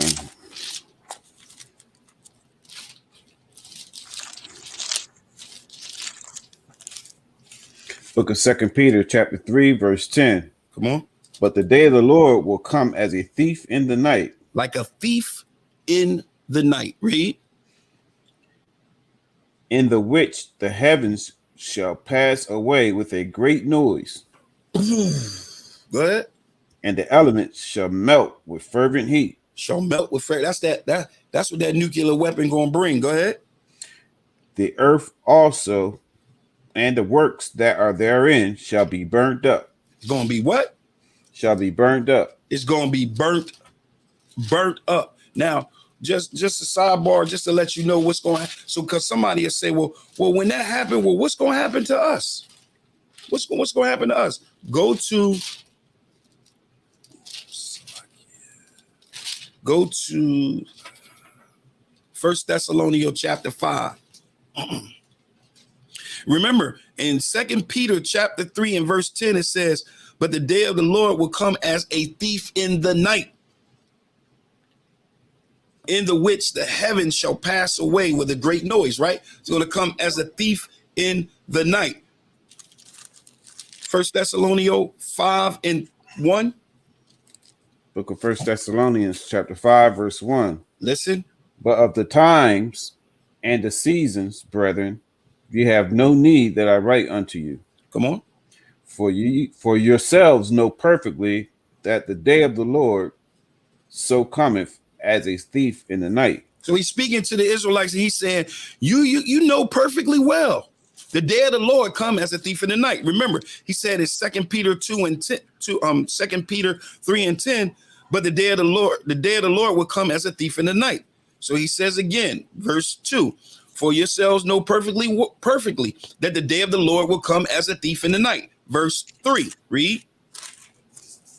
Book of 2 Peter, chapter 3, verse 10. Come on. But the day of the Lord will come as a thief in the night. Like a thief in the night. Read. In the which the heavens shall pass away with a great noise. Go ahead. And the elements shall melt with fervent heat. Shall melt with fire. That's what that nuclear weapon gonna bring. Go ahead. The earth also and the works that are therein shall be burnt up. It's gonna be what? Shall be burnt up. It's gonna be burnt up. Now, just a sidebar, just to let you know what's going on. So, because somebody will say, well, when that happened, well, what's gonna happen to us? What's gonna happen to us? Go to 1 Thessalonians chapter 5. Remember, in 2 Peter chapter 3 and verse 10, it says, but the day of the Lord will come as a thief in the night, in the which the heavens shall pass away with a great noise, right? It's going to come as a thief in the night. 1 Thessalonians 5 and 1. Book of 1 Thessalonians chapter 5, verse 1. Listen. But of the times and the seasons, brethren, you have no need that I write unto you. Come on. For yourselves know perfectly that the day of the Lord so cometh as a thief in the night. So he's speaking to the Israelites and he's saying, you know perfectly well. The day of the Lord come as a thief in the night. Remember, he said in 2 Peter 2 and 10, 2 Peter 3 and 10, but the day of the Lord will come as a thief in the night. So he says again, verse 2, for yourselves know perfectly that the day of the Lord will come as a thief in the night. Verse 3, read.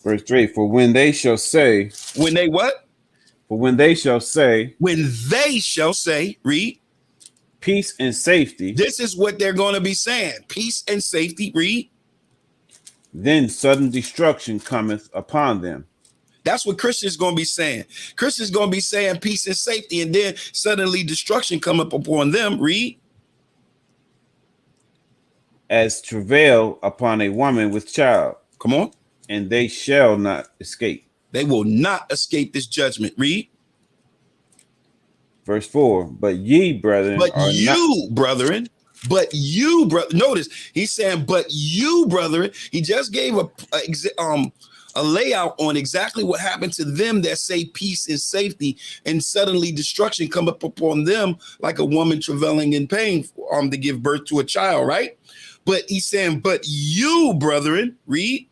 Verse 3, for when they shall say. When they what? For when they shall say. When they shall say, read. Peace and safety. This is what they're going to be saying. Peace and safety, read. Then sudden destruction cometh upon them. That's what Christians going to be saying. Christians going to be saying peace and safety, and then suddenly destruction come up upon them. Read. As travail upon a woman with child. Come on. And they shall not escape. They will not escape this judgment. Read. Verse 4, but ye, brethren, brethren, but you, brother, notice he's saying, but you, brethren, he just gave a layout on exactly what happened to them that say peace and safety, and suddenly destruction come up upon them like a woman travailing in pain to give birth to a child, right? But he's saying, but you, brethren, read.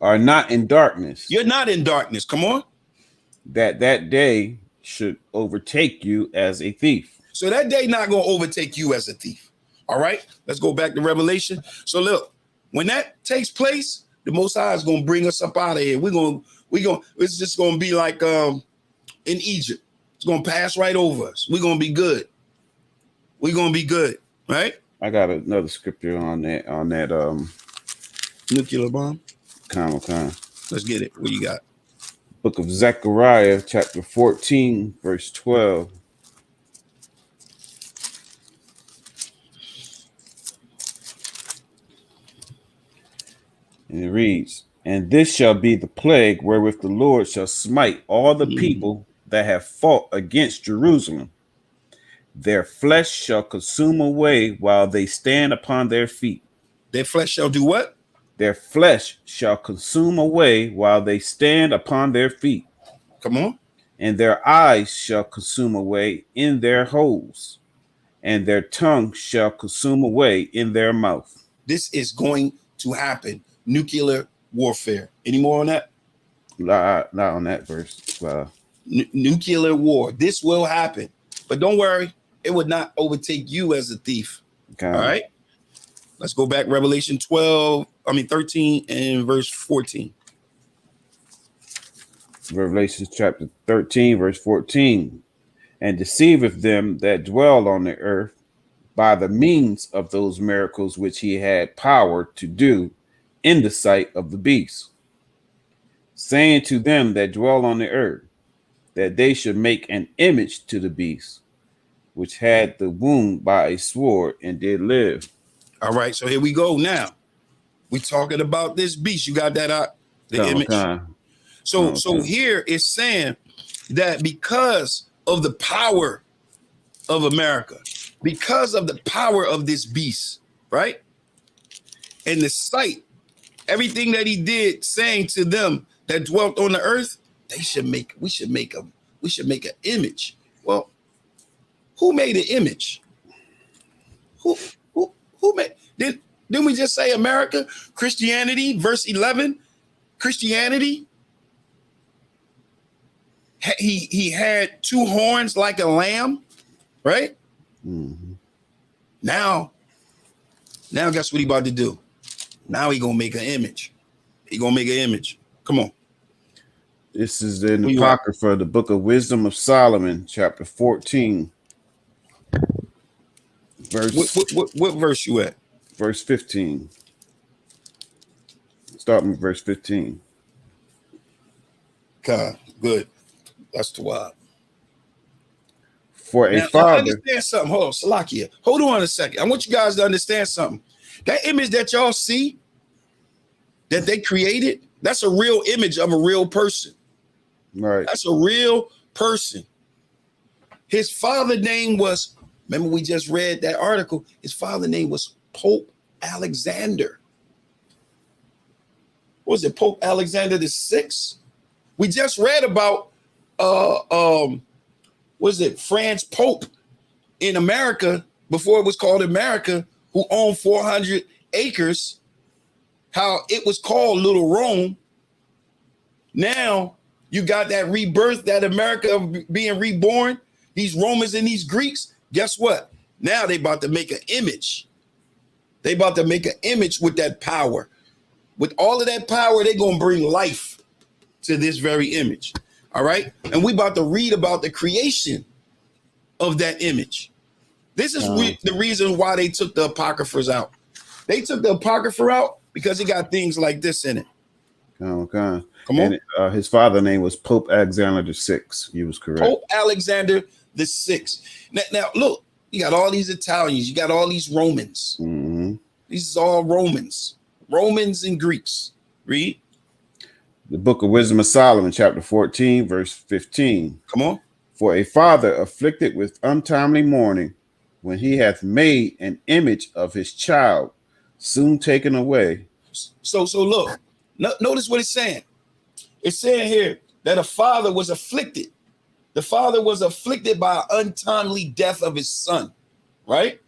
Are not in darkness. You're not in darkness. Come on. That day should overtake you as a thief. So that day not going to overtake you as a thief. All right. Let's go back to Revelation. So look, when that takes place, the Most High is going to bring us up out of here. It's just going to be like in Egypt. It's going to pass right over us. We're going to be good. We're going to be good. Right. I got another scripture on that nuclear bomb. Let's get it. What you got? Book of Zechariah, chapter 14, verse 12. And it reads, and this shall be the plague wherewith the Lord shall smite all the people that have fought against Jerusalem. Their flesh shall consume away while they stand upon their feet. Their flesh shall do what? Their flesh shall consume away while they stand upon their feet. Come on. And their eyes shall consume away in their holes, and their tongue shall consume away in their mouth. This is going to happen. Nuclear warfare. Any more on that? Not on that verse. Nuclear war. This will happen. But don't worry, it would not overtake you as a thief. Okay. All right. Let's go back. Revelation 13 and verse 14. Revelation chapter 13, verse 14. And deceiveth them that dwell on the earth by the means of those miracles which he had power to do in the sight of the beast, saying to them that dwell on the earth that they should make an image to the beast, which had the wound by a sword and did live. All right, so here we go now. We talking about this beast. You got that the image? So here it's saying that because of the power of America, because of the power of this beast, right? And the sight, everything that he did, saying to them that dwelt on the earth, we should make an image. Well, who made an image? Who made? Didn't we just say America? Christianity, verse 11. Christianity. He had two horns like a lamb, right? Mm-hmm. Now guess what he about to do? Now he gonna make an image. He gonna make an image. Come on. This is in the Apocrypha, the Book of Wisdom of Solomon, chapter 14. What verse you at? Verse 15. Starting with verse 15. God, good. That's the wild. For a father. Understand something. Hold on, Salakia. Hold on a second. I want you guys to understand something. That image that y'all see, that they created, that's a real image of a real person. Right. That's a real person. His father's name was, remember we just read that article, his father's name was Pope Alexander. What was it, Pope Alexander the Sixth? We just read about was it France Pope in America before it was called America, who owned 400 acres, how it was called Little Rome. Now you got that rebirth, that America being reborn, these Romans and these Greeks. Guess what? Now they about to make an image. They about to make an image with that power. With all of that power, they're going to bring life to this very image. All right. And we about to read about the creation of that image. This is the reason why they took the Apocryphas out. They took the Apocrypha out because it got things like this in it. Come on. And his father's name was Pope Alexander the Sixth. He was correct. Pope Alexander the Sixth. Now look, you got all these Italians. You got all these Romans. Mm-hmm. These are all Romans. Romans and Greeks. Read. The Book of Wisdom of Solomon, chapter 14, verse 15. Come on. For a father afflicted with untimely mourning when he hath made an image of his child, soon taken away. So look, notice what it's saying. It's saying here that a father was afflicted. The father was afflicted by an untimely death of his son, right?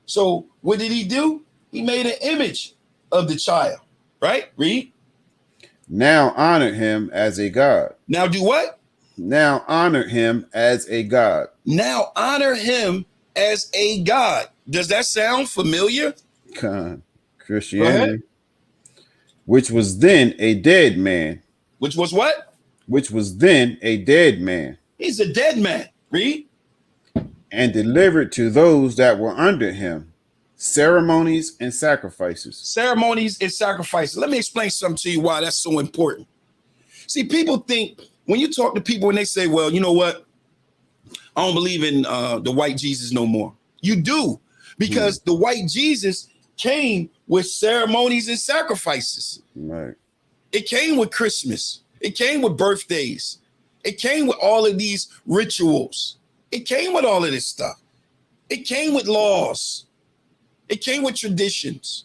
So what did he do? He made an image of the child, right? Read. Now honored him as a god. Now do what? Now honored him as a god. Now honor him as a god. Does that sound familiar? Christianity. Which was then a dead man. Which was what? Which was then a dead man. He's a dead man. Read. And delivered to those that were under him ceremonies and sacrifices. Ceremonies and sacrifices. Let me explain something to you why that's so important. See, people think when you talk to people and they say, well, you know what? I don't believe in the white Jesus no more. You do, because the white Jesus came with ceremonies and sacrifices. Right. It came with Christmas. It came with birthdays. It came with all of these rituals. It came with all of this stuff. It came with laws. It came with traditions.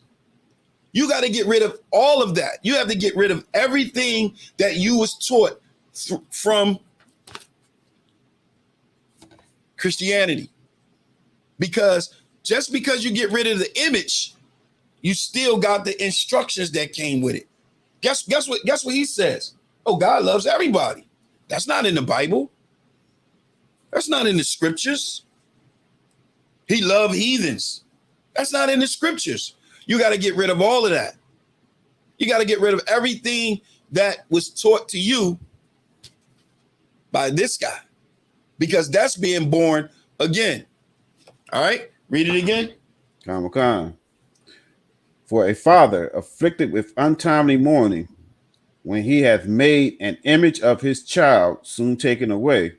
You got to get rid of all of that. You have to get rid of everything that you was taught from Christianity. Because just because you get rid of the image, you still got the instructions that came with it. Guess what he says? Oh, God loves everybody. That's not in the Bible. That's not in the scriptures. He loved heathens. That's not in the scriptures. You got to get rid of all of that. You got to get rid of everything that was taught to you by this guy, because that's being born again. All right, read it again. For a father afflicted with untimely mourning, when he hath made an image of his child soon taken away,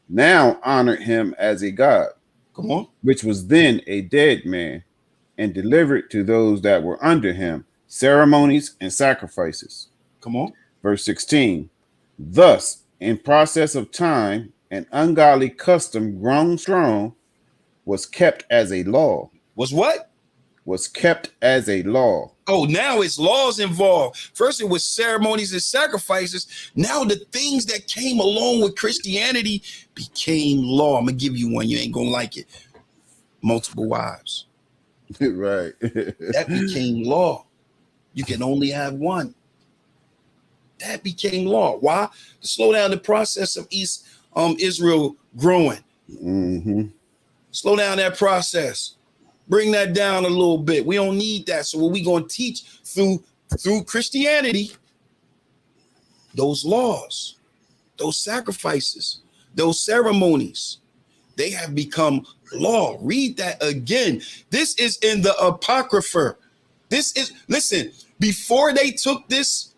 now honored him as a god. Come on. Which was then a dead man, and delivered to those that were under him ceremonies and sacrifices. Come on. Verse 16. Thus, in process of time, an ungodly custom grown strong was kept as a law. Was what? Was kept as a law. Oh, now it's laws involved. First, it was ceremonies and sacrifices. Now the things that came along with Christianity became law. I'm going to give you one. You ain't going to like it. Multiple wives. Right. That became law. You can only have one. That became law. Why? To slow down the process of Israel growing. Mm-hmm. Slow down that process. Bring that down a little bit. We don't need that. So what we going to teach through Christianity, those laws, those sacrifices, those ceremonies, they have become law. Read that again. This is in the Apocrypha. This is, listen, before they took this,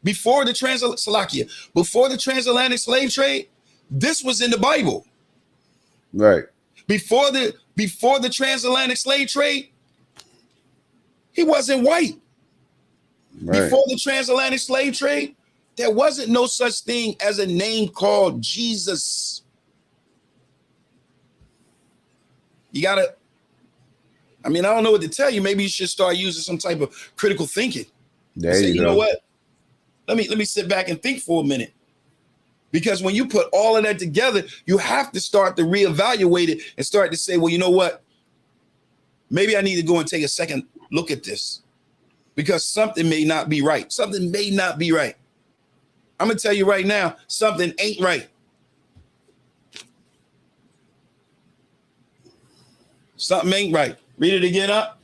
before the transatlantic slave trade, this was in the Bible. Right. Before the transatlantic slave trade, he wasn't white. Right. Before the transatlantic slave trade, there wasn't no such thing as a name called Jesus. You gotta, I mean, I don't know what to tell you. Maybe you should start using some type of critical thinking. There you go. Know what? Let me sit back and think for a minute. Because when you put all of that together, you have to start to reevaluate it and start to say, well, you know what? Maybe I need to go and take a second look at this, because something may not be right. Something may not be right. I'm going to tell you right now, something ain't right. Something ain't right. Read it again up.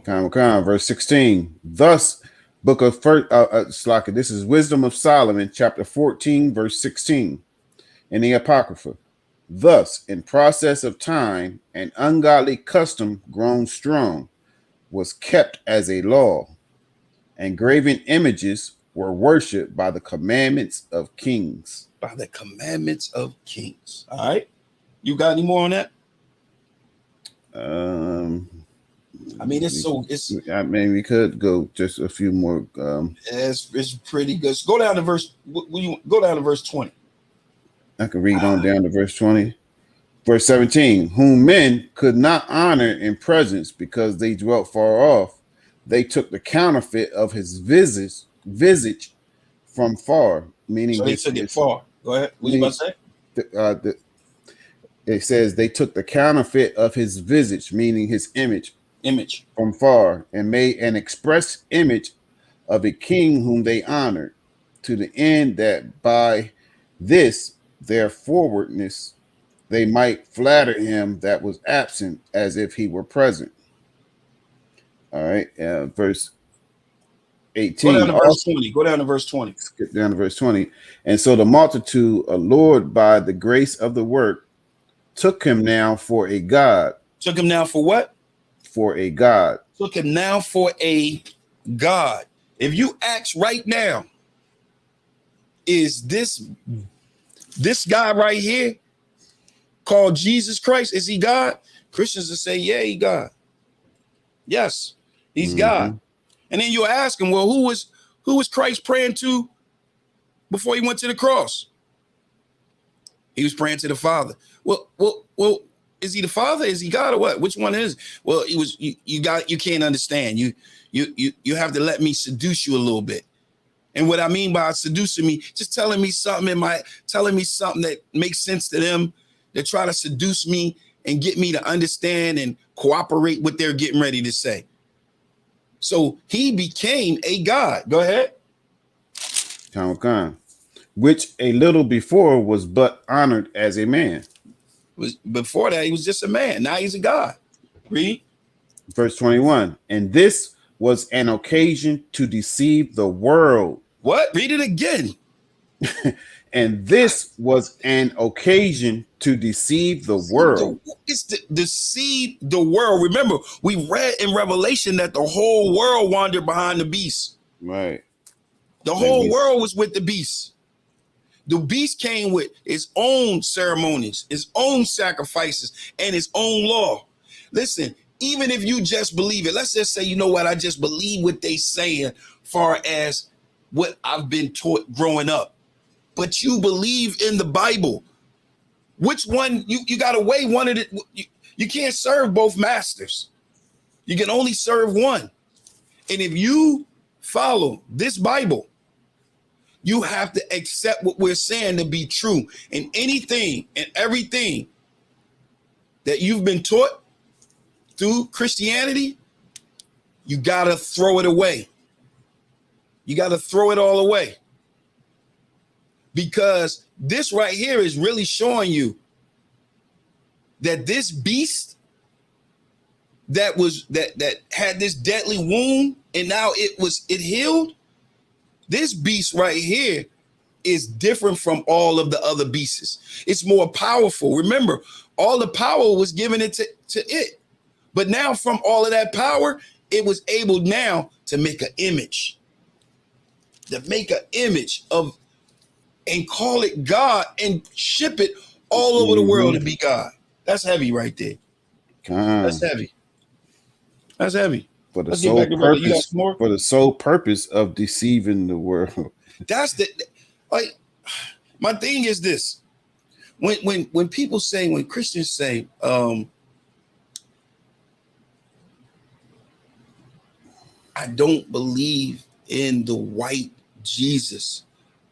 Verse 16. Thus, book of first, this is Wisdom of Solomon, chapter 14, verse 16, in the Apocrypha. Thus, in process of time, an ungodly custom grown strong was kept as a law, and graven images were worshipped by the commandments of kings. By the commandments of kings. All right. You got any more on that? I mean, we could go just a few more. It's pretty good. So go down to verse. Go down to verse 20. I can read on down to verse 20. Verse 17, whom men could not honor in presence because they dwelt far off. They took the counterfeit of his visage from far, meaning So they took it far. Go ahead. What you about to say? It says they took the counterfeit of his visage, meaning his image, Image. from far, and made an express image of a king whom they honored, to the end that by this their forwardness they might flatter him that was absent as if he were present. All right, verse Go down 18. to verse 20. Go down to verse 20. Skip down to verse 20. And so the multitude, allured by the grace of the work, took him now for a god. Took him now for what? For a god. Took him now for a god. If you ask right now, is this guy right here called Jesus Christ, is he God? Christians will say, yeah, he God. Yes, he's God. And then you ask him, well, who was Christ praying to before he went to the cross? He was praying to the Father. Well, is he the Father? Is he God or what? Which one is? Well, he was. You can't understand. You have to let me seduce you a little bit. And what I mean by seducing me, just telling me something that makes sense to them. They try to seduce me and get me to understand and cooperate what they're getting ready to say. So he became a God. Go ahead. Which a little before was but honored as a man. Before that, he was just a man. Now he's a God. Read. Verse 21. And this was an occasion to deceive the world. What? Read it again. And this was an occasion to deceive the world. It's to deceive the world. Remember, we read in Revelation that the whole world wandered behind the beast. Right. The whole world was with the beast. The beast came with his own ceremonies, his own sacrifices, and his own law. Listen, even if you just believe it, let's just say, you know what, I just believe what they saying far as what I've been taught growing up. But you believe in the Bible. Which one? You got to weigh one of it. You can't serve both masters. You can only serve one. And if you follow this Bible, you have to accept what we're saying to be true. And anything and everything that you've been taught through Christianity, you got to throw it away. You got to throw it all away. Because this right here is really showing you that this beast that had this deadly wound and now it healed. This beast right here is different from all of the other beasts. It's more powerful. Remember, all the power was given it to it. But now from all of that power, it was able now to make an image. To make an image of and call it God and ship it all over the world to be God. That's heavy right there. That's heavy. That's heavy. For the sole purpose of deceiving the world. That's my thing is this. When people say, when Christians say, I don't believe in the white Jesus.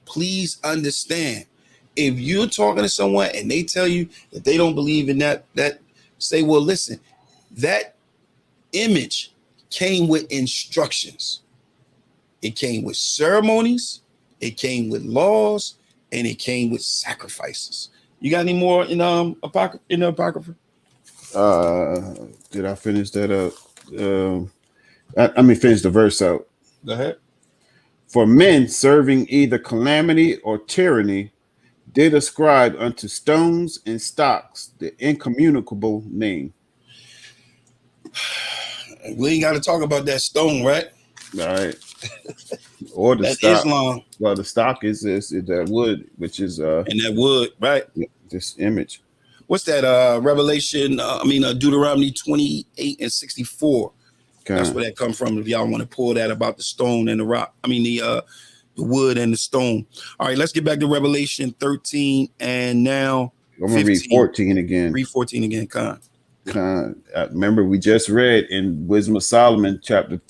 Please understand, if you're talking to someone and they tell you that they don't believe in that say, well, listen, that image came with instructions. It came with ceremonies, it came with laws, and it came with sacrifices. You got any more in the Apocrypha? Did I finish that up? Let me finish the verse out. Go ahead. For men serving either calamity or tyranny did ascribe unto stones and stocks the incommunicable name. We ain't got to talk about that stone, right? All right. Or the stock. Islam. Well, the stock is that wood, which is and that wood, right? This image. What's that? Revelation? Deuteronomy 28 and 64. That's where that come from. If y'all want to pull that about the stone and the rock, the wood and the stone. All right, let's get back to Revelation 13 and now I'm gonna read 14 again. Read 14 again, Con. Remember, we just read in Wisdom of Solomon, chapter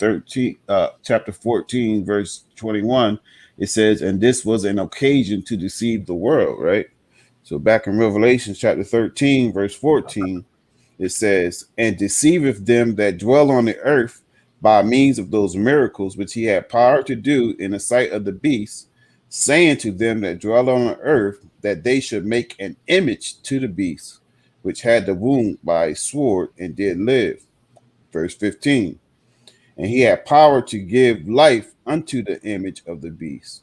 14, verse 21. It says, "And this was an occasion to deceive the world." Right. So back in Revelation, chapter 13, verse 14, it says, "And deceiveth them that dwell on the earth by means of those miracles which he had power to do in the sight of the beast, saying to them that dwell on the earth that they should make an image to the beast, which had the wound by a sword and did live." Verse 15, "And he had power to give life unto the image of the beast,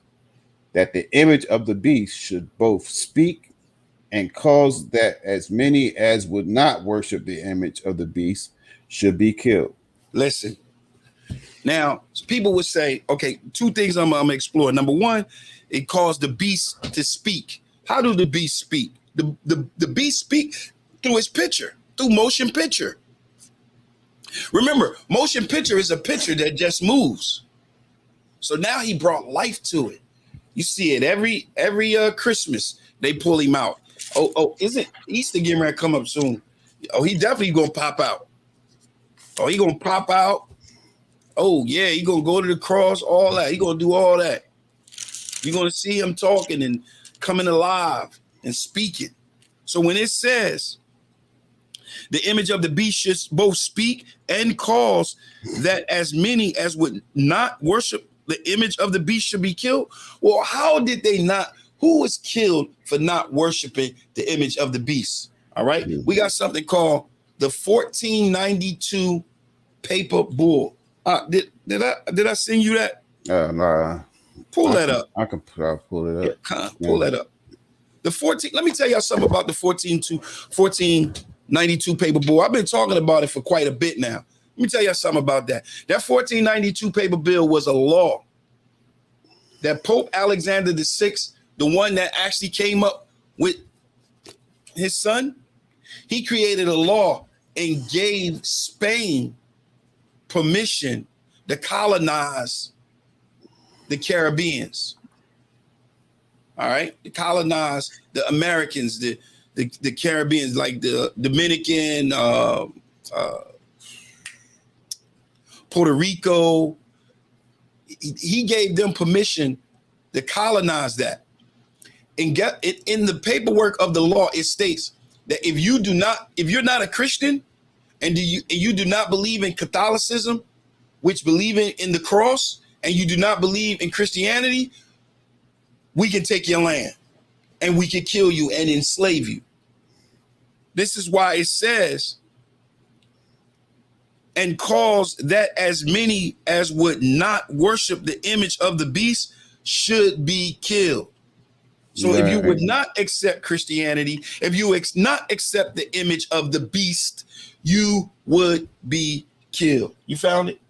that the image of the beast should both speak and cause that as many as would not worship the image of the beast should be killed." Listen. Now, people would say, okay, two things I'm gonna explore. Number one, it caused the beast to speak. How do the beast speak? The beast speak through his picture, through motion picture. Remember, motion picture is a picture that just moves. So now he brought life to it. You see it every Christmas. They pull him out. Oh, isn't Easter getting ready to come up soon? Oh, he definitely gonna pop out. Oh, he gonna pop out. Oh, yeah, he gonna go to the cross, all that. He gonna do all that. You're gonna see him talking and coming alive and speaking. So when it says the image of the beast should both speak and cause that as many as would not worship the image of the beast should be killed. Well, how did they not? Who was killed for not worshiping the image of the beast? All right. We got something called the 1492 paper bull. Did I send you that? Nah. Pull that up. I can pull it up. Yeah, pull that up. The 14. Let me tell y'all something about the 1492 paper bull. I've been talking about it for quite a bit now. Let me tell y'all something about that. That 1492 paper bill was a law that Pope Alexander VI, the one that actually came up with his son, he created a law and gave Spain permission to colonize the Caribbeans. All right, to colonize the Americans, the Caribbeans, like the Dominican, Puerto Rico. He gave them permission to colonize that. And get it in the paperwork of the law. It states that if you're not a Christian, and you do not believe in Catholicism, which believe in the cross, and you do not believe in Christianity, we can take your land and we can kill you and enslave you. This is why it says, and cause that as many as would not worship the image of the beast should be killed. So if you would not accept Christianity, if you not accept the image of the beast, you would be killed. You found it?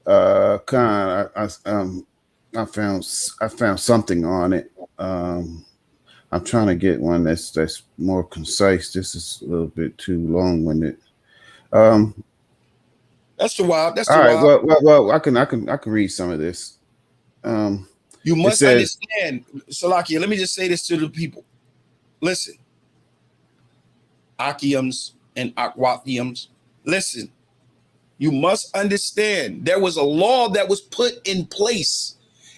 Con, I found something on it. I'm trying to get one that's more concise. This is a little bit too long-winded. That's the wild. All right. Well, I can read some of this. You must understand, Salakia. Let me just say this to the people. Listen, Akiums and Akwathiums, listen. You must understand there was a law that was put in place.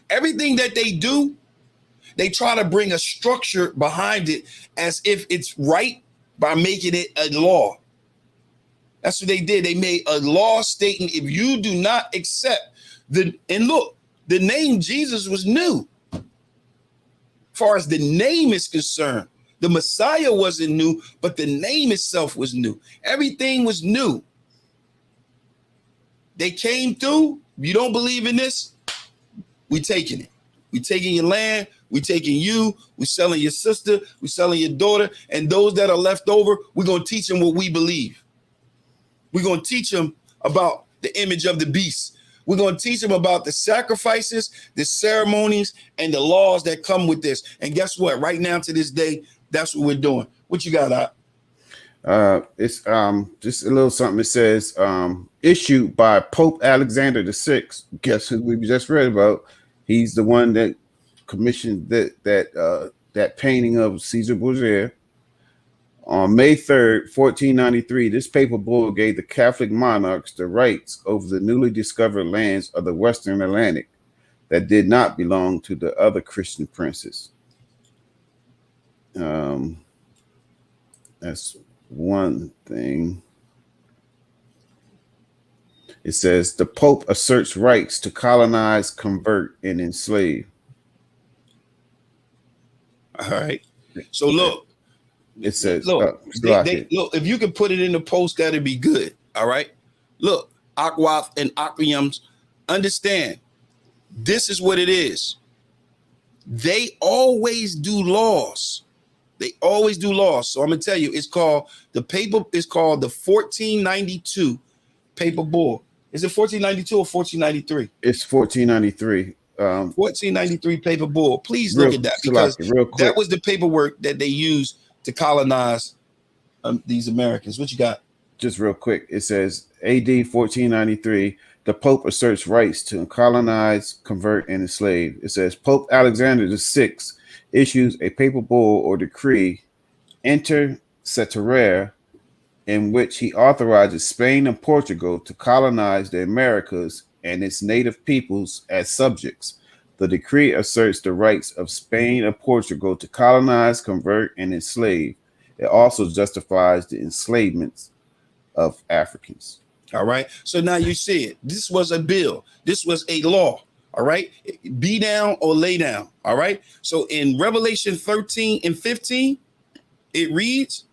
Everything that they do, they try to bring a structure behind it as if it's right by making it a law. That's what they did. They made a law stating if you do not accept and look, the name Jesus was new. As far as the name is concerned, the Messiah wasn't new, but the name itself was new. Everything was new. They came through. If you don't believe in this, we taking it. We taking your land. We taking you. We selling your sister. We selling your daughter. And those that are left over, we're going to teach them what we believe. We're going to teach them about the image of the beast. We're going to teach them about the sacrifices, the ceremonies, and the laws that come with this. And guess what? Right now to this day, that's what we're doing. What you got, Op? It's just a little something. It says issued by Pope Alexander VI. Guess who we just read about? He's the one that commissioned that painting of Caesar Borgia. On May 3rd, 1493, this papal bull gave the Catholic monarchs the rights over the newly discovered lands of the Western Atlantic that did not belong to the other Christian princes. That's one thing. It says the Pope asserts rights to colonize, convert, and enslave. All right. So look, It says, look, look. If you could put it in the post, that'd be good. All right. Look, Aquath and Aquiums, understand. This is what it is. They always do laws. They always do laws. So I'm gonna tell you, it's called the 1492 paper bull. Is it 1492 or 1493? It's 1493. 1493 paper bull. Please look at that, because that was the paperwork that they used to colonize these Americans. What you got? Just real quick. It says AD 1493, the Pope asserts rights to colonize, convert, and enslave. It says Pope Alexander VI issues a papal bull or decree inter caetera, in which he authorizes Spain and Portugal to colonize the Americas and its native peoples as subjects. The decree asserts the rights of Spain and Portugal to colonize, convert, and enslave. It also justifies the enslavements of Africans. All right. So now you see it. This was a bill. This was a law. All right. Be down or lay down. All right. So in Revelation 13 and 15, it reads.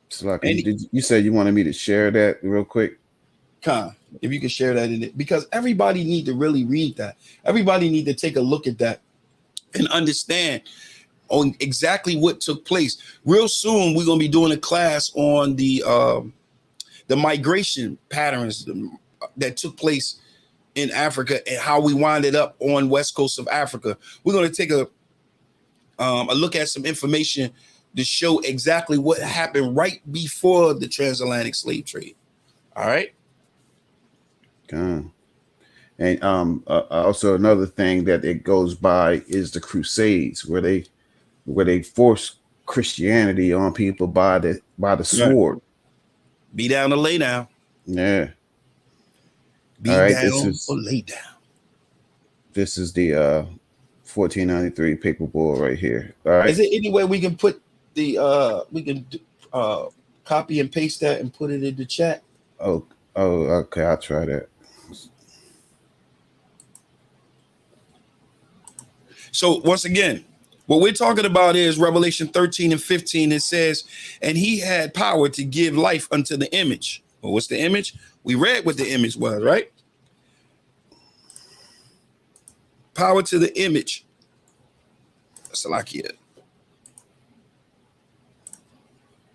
So like, you said you wanted me to share that real quick? Con, if you can share that in it, because everybody need to really read that. Everybody need to take a look at that and understand on exactly what took place. Real soon, we're going to be doing a class on the migration patterns that took place in Africa and how we winded up on west coast of Africa. We're going to take a look at some information to show exactly what happened right before the transatlantic slave trade. All right. And also another thing that it goes by is the Crusades, where they force Christianity on people by the sword. Be down or lay down. Yeah. Be down or lay down. This is the 1493 paper bull right here. All right. Is there any way we can put the copy and paste that and put it in the chat? Oh, okay. I'll try that. So once again, what we're talking about is Revelation 13 and 15. It says, and he had power to give life unto the image. Well, what's the image? We read what the image was, right? Power to the image. Salakia.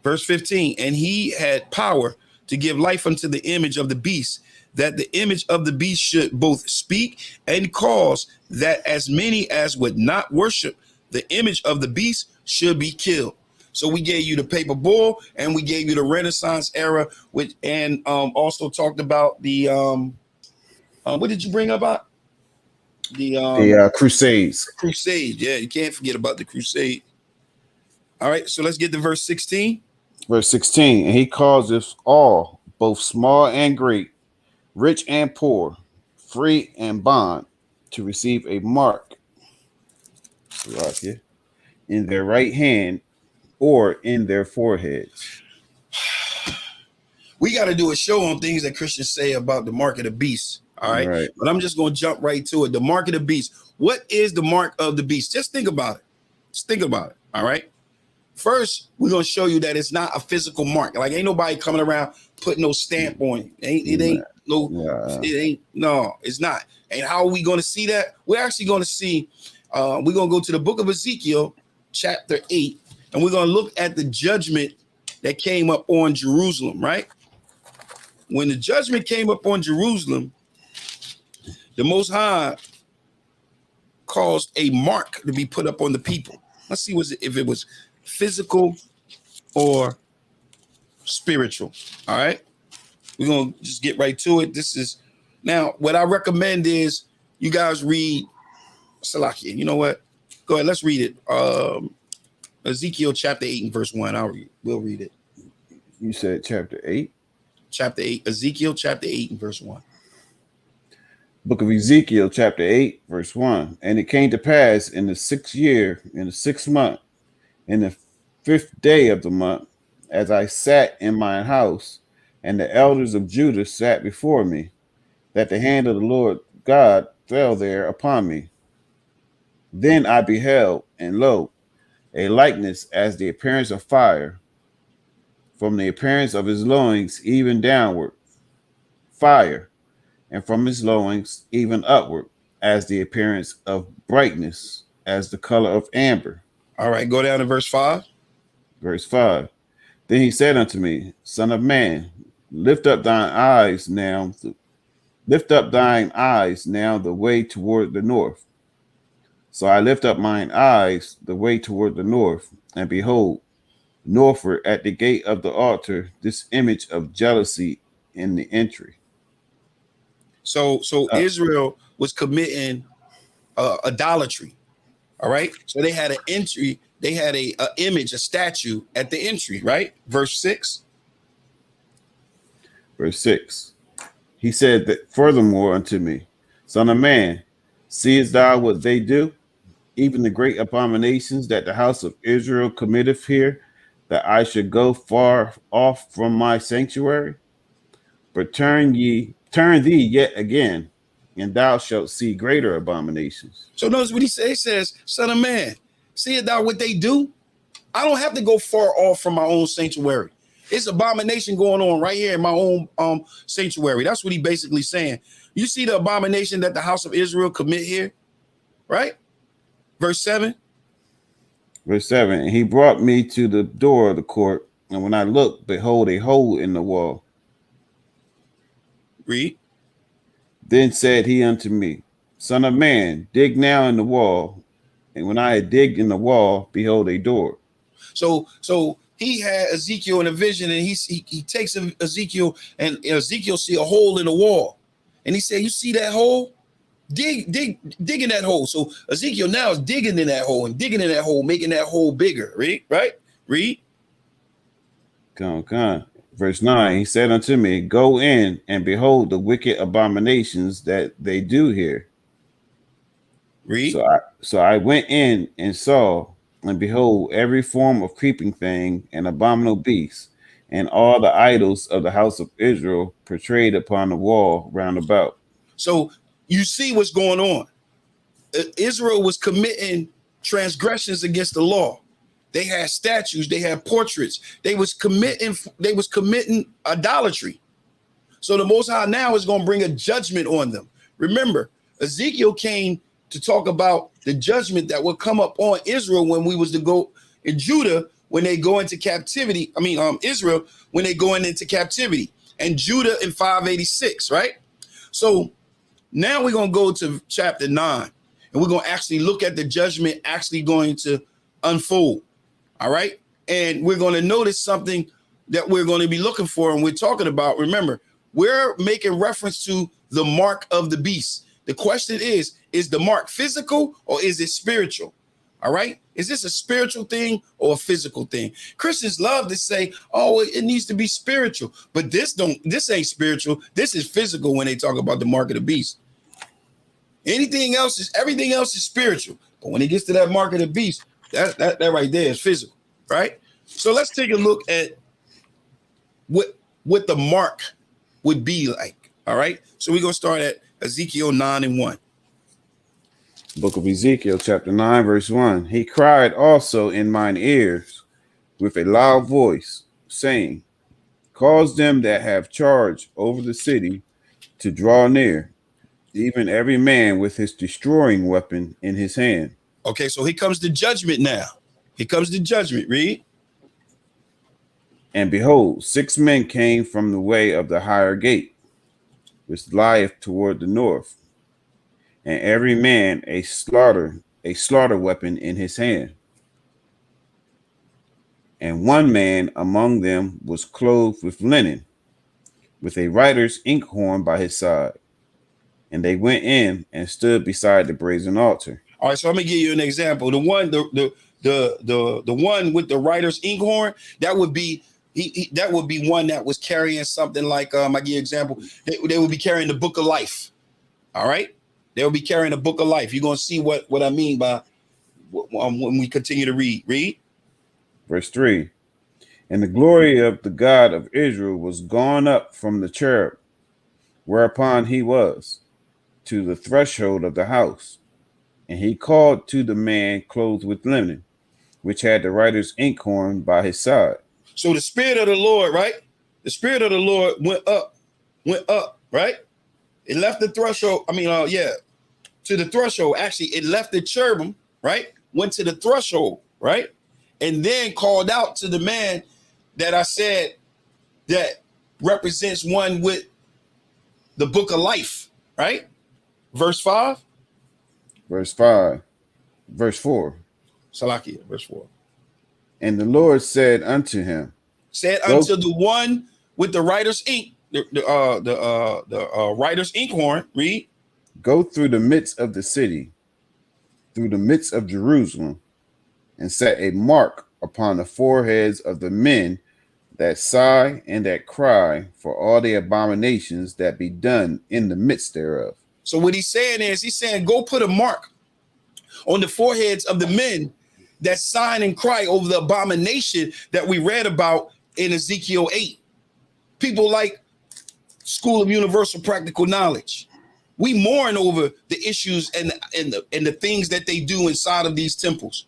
Verse 15, and he had power to give life unto the image of the beast, that the image of the beast should both speak and cause that as many as would not worship the image of the beast should be killed. So we gave you the paper bull, and we gave you the Renaissance era, which and also talked about the what did you bring about? The Crusades. Crusade. Yeah, you can't forget about the crusade. All right, so let's get to verse 16. Verse 16, and he causes all, both small and great, rich and poor, free and bond, to receive a mark in their right hand or in their foreheads. We got to do a show on things that Christians say about the mark of the beast. All right. But I'm just going to jump right to it. The mark of the beast. What is the mark of the beast? Just think about it. Just think about it. All right. First, we're going to show you that it's not a physical mark. Like, ain't nobody coming around putting no stamp on it. It's not. And how are we going to see that? We're actually going to see, we're going to go to the book of Ezekiel, chapter 8, and we're going to look at the judgment that came up on Jerusalem, right? When the judgment came up on Jerusalem, the Most High caused a mark to be put up on the people. Let's see if it was physical or spiritual. All right. We're going to just get right to it. This is now what I recommend is you guys read Salakia. You know what? Go ahead. Let's read it. Ezekiel chapter 8 and verse 1. We'll read it. You said chapter 8? Chapter 8, Ezekiel chapter 8 and verse 1. Book of Ezekiel, chapter 8, verse 1. And it came to pass in the 6th year, in the 6th month, in the 5th day of the month, as I sat in mine house, and the elders of Judah sat before me, that the hand of the Lord God fell there upon me. Then I beheld, and lo, a likeness as the appearance of fire, from the appearance of his loins even downward, fire, and from his loins even upward, as the appearance of brightness, as the color of amber. All right, go down to verse 5. Verse 5. Then he said unto me, Son of man, lift up thine eyes now, the way toward the north. So I lift up mine eyes the way toward the north, and behold, northward at the gate of the altar, this image of jealousy in the entry. So Israel was committing idolatry. All right. So they had an entry. They had a image, a statue at the entry. Right. Verse 6. Verse 6. He said that furthermore unto me, Son of man, seest thou what they do? Even the great abominations that the house of Israel committeth here, that I should go far off from my sanctuary? But turn thee yet again, and thou shalt see greater abominations. So notice what he says. He says, Son of man, see thou what they do? I don't have to go far off from my own sanctuary. It's abomination going on right here in my own sanctuary. That's what he basically saying. You see the abomination that the house of Israel commit here, right? Verse 7. Verse 7. And he brought me to the door of the court, and when I looked, behold, a hole in the wall. Read. Then said he unto me, Son of man, dig now in the wall. And when I had digged in the wall, behold, a door. So he had Ezekiel in a vision, and he takes Ezekiel, and Ezekiel see a hole in the wall, and he said, "You see that hole? Dig in that hole." So Ezekiel now is digging in that hole and digging in that hole, making that hole bigger. Read, right? Read. Come on. Verse 9. He said unto me, Go in and behold the wicked abominations that they do here. Read. So I went in and saw, and behold, every form of creeping thing and abominable beast, and all the idols of the house of Israel portrayed upon the wall round about. So you see what's going on. Israel was committing transgressions against the law. They had statues, they had portraits, they was committing idolatry. So the Most High now is going to bring a judgment on them. Remember, Ezekiel came to talk about the judgment that would come up on Israel when we was to go in Judah when they go into captivity. Israel when they going into captivity, and Judah in 586, right? So now we're going to go to chapter 9, and we're going to actually look at the judgment actually going to unfold. All right. And we're going to notice something that we're going to be looking for. And we're talking about, remember, we're making reference to the mark of the beast. The question is the mark physical or is it spiritual? All right. Is this a spiritual thing or a physical thing? Christians love to say, oh, it needs to be spiritual. But this ain't spiritual. This is physical when they talk about the mark of the beast. Everything else is spiritual. But when it gets to that mark of the beast, that right there is physical, right? So let's take a look at what the mark would be like. All right. So we're gonna start at Ezekiel 9 and 1. Book of Ezekiel, chapter 9, verse 1. He cried also in mine ears with a loud voice, saying, Cause them that have charge over the city to draw near, even every man with his destroying weapon in his hand. Okay, so here comes the judgment now. Here comes the judgment. Read. And behold, 6 men came from the way of the higher gate, which lieth toward the north, and every man a slaughter weapon in his hand. And one man among them was clothed with linen, with a writer's inkhorn by his side. And they went in and stood beside the brazen altar. All right, so I'm gonna give you an example. The one with the writer's inkhorn, that would be that would be one that was carrying something like I give you an example. They would be carrying the book of life. All right, they'll be carrying the book of life. You're gonna see what I mean by when we continue to read. Read Verse 3. And the glory of the God of Israel was gone up from the cherub, whereupon he was, to the threshold of the house. And he called to the man clothed with linen, which had the writer's inkhorn by his side. So the Spirit of the Lord, right? The Spirit of the Lord went up, right? It left the threshold. To the threshold. Actually, it left the cherubim, right? Went to the threshold, right? And then called out to the man that I said that represents one with the book of life, right? Verse 5. Verse 5. Verse 4. Salakia, verse 4. And the Lord said unto him, said unto the one with the writer's ink, the writer's inkhorn, read. Go through the midst of the city, through the midst of Jerusalem, and set a mark upon the foreheads of the men that sigh and that cry for all the abominations that be done in the midst thereof. So what he's saying, go put a mark on the foreheads of the men that sigh and cry over the abomination that we read about in Ezekiel 8. People like School of Universal Practical Knowledge. We mourn over the issues and the things that they do inside of these temples.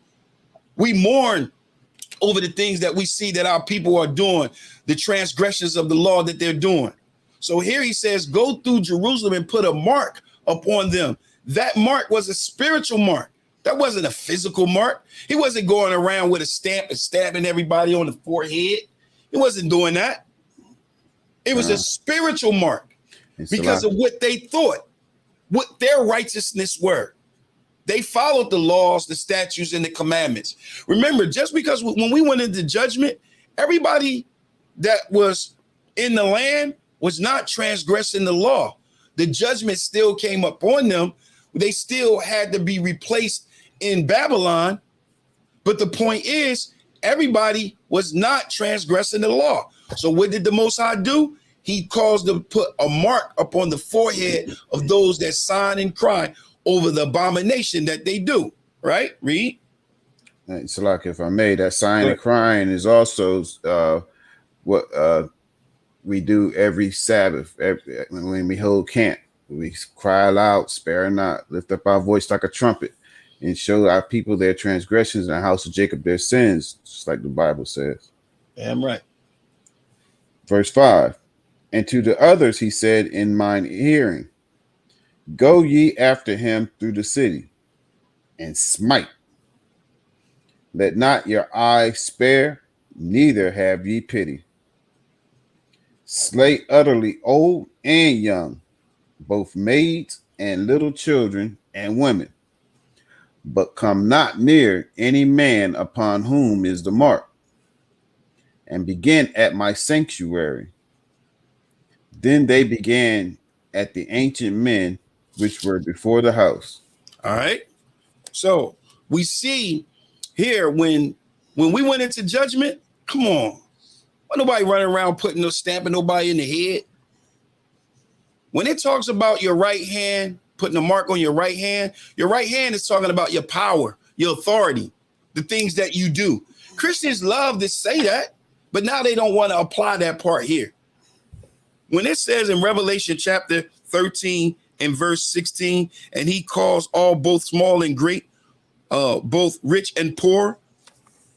We mourn over the things that we see that our people are doing, the transgressions of the law that they're doing. So here he says, go through Jerusalem and put a mark upon them. That mark was a spiritual mark. That wasn't a physical mark. He wasn't going around with a stamp and stabbing everybody on the forehead. He wasn't doing that. It was a spiritual mark because of what they thought, what their righteousness were. They followed the laws, the statutes, and the commandments. Remember, just because when we went into judgment, everybody that was in the land was not transgressing the law. The judgment still came upon them. They still had to be replaced in Babylon. But the point is, everybody was not transgressing the law. So what did the Most High do? He caused them to put a mark upon the forehead of those that sign and cry over the abomination that they do. Right? Read. So, like, if I may, that sign and crying is also what we do every Sabbath, when we hold camp. We cry aloud, spare not, lift up our voice like a trumpet, and show our people their transgressions, and the house of Jacob their sins, just like the Bible says. Damn right. Verse 5. And to the others he said in mine hearing, go ye after him through the city, and smite. Let not your eye spare, neither have ye pity. Slay utterly old and young, both maids and little children and women, but come not near any man upon whom is the mark, and begin at my sanctuary. Then they began at the ancient men which were before the house. All right. So we see here when we went into judgment, come on. Why nobody running around putting no stamping nobody in the head? When it talks about your right hand, putting a mark on your right hand is talking about your power, your authority, the things that you do. Christians love to say that, but now they don't want to apply that part here. When it says in Revelation chapter 13 and verse 16, and he calls all both small and great, both rich and poor,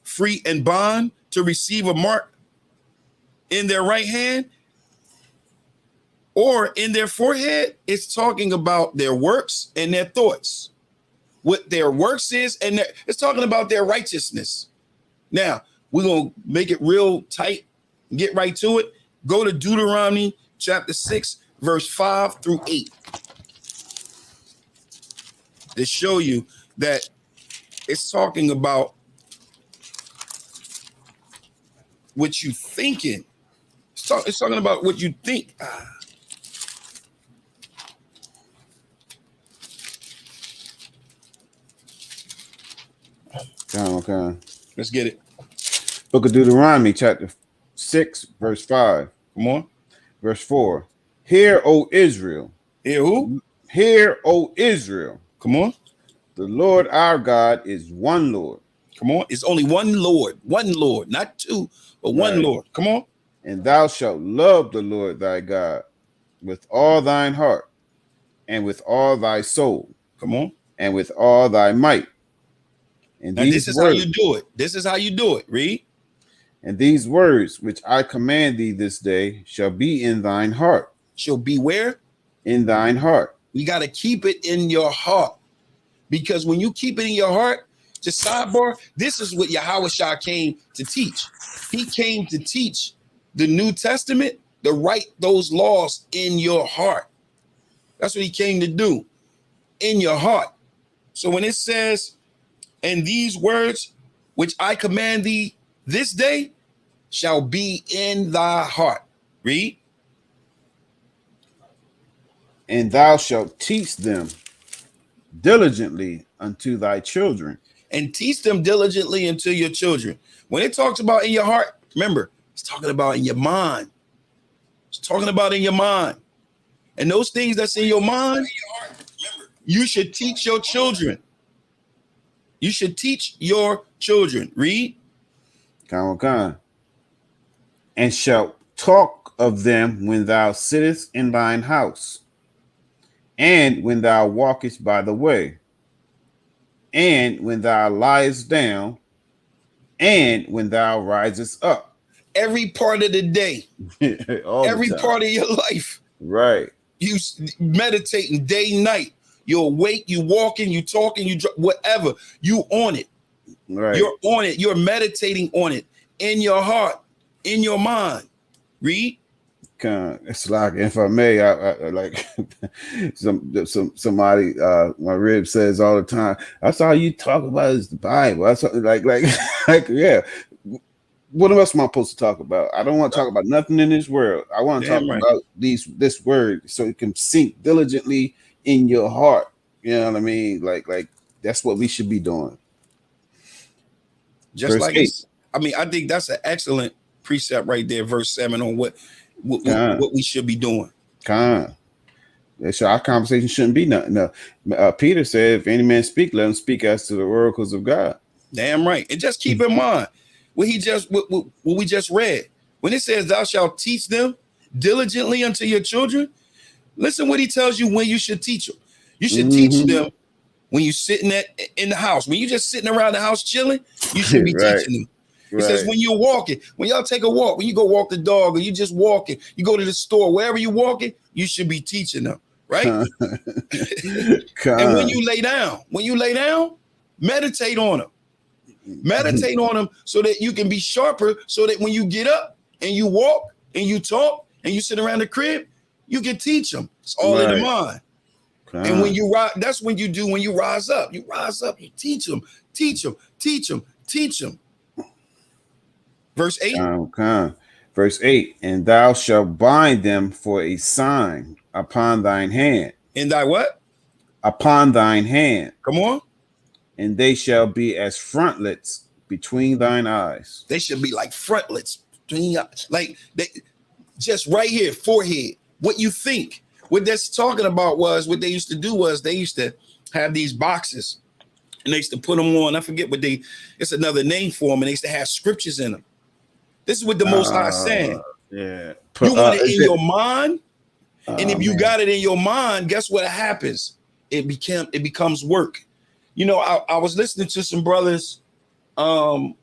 free and bond, to receive a mark in their right hand or in their forehead, it's talking about their works and their thoughts. What their works is, and it's talking about their righteousness. Now, we're going to make it real tight, get right to it. Go to Deuteronomy chapter 6, verse 5 through 8. To show you that it's talking about what you thinking. It's talking about what you think. Okay. Let's get it. Book of Deuteronomy, chapter 6, verse 5. Come on. Verse 4. Hear, O Israel. Hear who? Hear, O Israel. Come on. The Lord our God is one Lord. Come on. It's only one Lord, not two, but one Right. Lord. Come on. And thou shalt love the Lord thy God with all thine heart, and with all thy soul, Come on. and with all thy might. And Now, this is how you do it. This is how you do it. Read. And these words which I command thee this day shall be in thine heart. Shall be where? In thine heart. You got to keep it in your heart. Because when you keep it in your heart, just sidebar, this is what Yahweh Shah came to teach. He came to teach the New Testament to write those laws in your heart. That's what he came to do, in your heart. So when it says, and these words which I command thee this day shall be in thy heart. Read. And thou shalt teach them diligently unto thy children. And teach them diligently unto your children. When it talks about in your heart, remember, it's talking about in your mind. It's talking about in your mind. And those things that's in your mind, you should teach your children. You should teach your children. Read. Come. And shalt talk of them when thou sittest in thine house, and when thou walkest by the way, and when thou liest down, and when thou risest up. Every part of the day, every part of your life. Right. You meditating day and night. You're awake, you walking, you talking, you whatever. You on it. Right. You're on it. You're meditating on it in your heart, in your mind. Read. It's like, if I may, I like somebody my rib says all the time, that's all you talk about is the Bible. That's like yeah. What else am I supposed to talk about? I don't want to talk about nothing in this world. I want to talk about this word so it can sink diligently in your heart. You know what I mean? Like that's what we should be doing. Just verse like 8. I mean, I think that's an excellent precept right there, verse 7, on what we should be doing. So our conversation shouldn't be nothing. No. Peter said, if any man speak, let him speak as to the oracles of God. Damn right. And just keep in mind what we just read. When it says thou shalt teach them diligently unto your children, listen what he tells you when you should teach them. You should teach them when you're sitting in the house. When you're just sitting around the house chilling, you should be teaching them. It says when you're walking, when y'all take a walk, when you go walk the dog, or you just walking, you go to the store, wherever you're walking, you should be teaching them, right? And when you lay down, meditate on them. Meditate on them so that you can be sharper, so that when you get up and you walk and you talk and you sit around the crib, you can teach them. It's all in the mind. And when you rise, that's when you do, when you rise up. You rise up, you teach them. Verse 8. Verse 8. And thou shalt bind them for a sign upon thine hand. In thy what? Upon thine hand. Come on. And they shall be as frontlets between thine eyes. They should be like frontlets between, like they just right here, forehead. What you think? What that's talking about was what they used to do was they used to have these boxes and they used to put them on. I forget what it's another name for them, and they used to have scriptures in them. This is what the Most High is saying. Yeah. You want it in your mind, and if you got it in your mind, guess what happens? It becomes work. You know, I was listening to some brothers on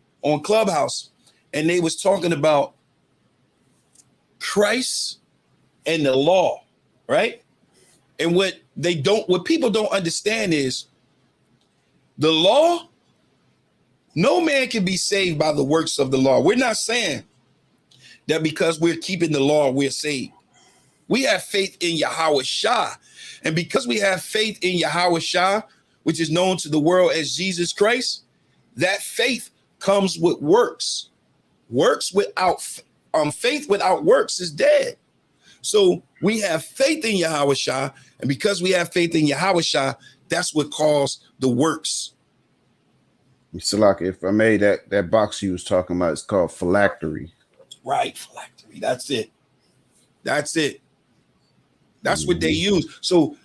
Clubhouse, and they was talking about Christ and the law, right? And what people don't understand is the law. No man can be saved by the works of the law. We're not saying that because we're keeping the law, we're saved. We have faith in Yahweh Shah. And because we have faith in Yahweh Shah, which is known to the world as Jesus Christ, that faith comes with works. Faith without works is dead. So we have faith in Yahweh Shah. And because we have faith in Yahweh Shah, that's what caused the works. So like, if I made that box you was talking about, it's called phylactery. Right, phylactery. That's it. That's it. That's what they use. So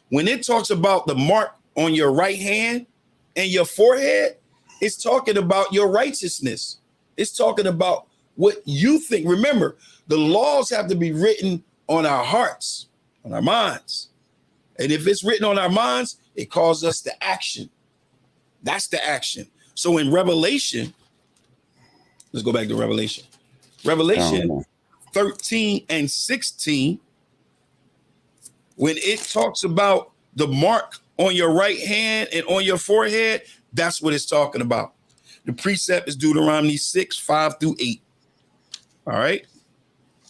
when it talks about the mark on your right hand and your forehead, it's talking about your righteousness. It's talking about what you think. Remember, the laws have to be written on our hearts, on our minds. And if it's written on our minds, it calls us to action. That's the action. So in Revelation, let's go back to Revelation. Revelation 13 and 16, when it talks about the mark on your right hand and on your forehead, that's what it's talking about. The precept is Deuteronomy 6, 5 through 8. All right.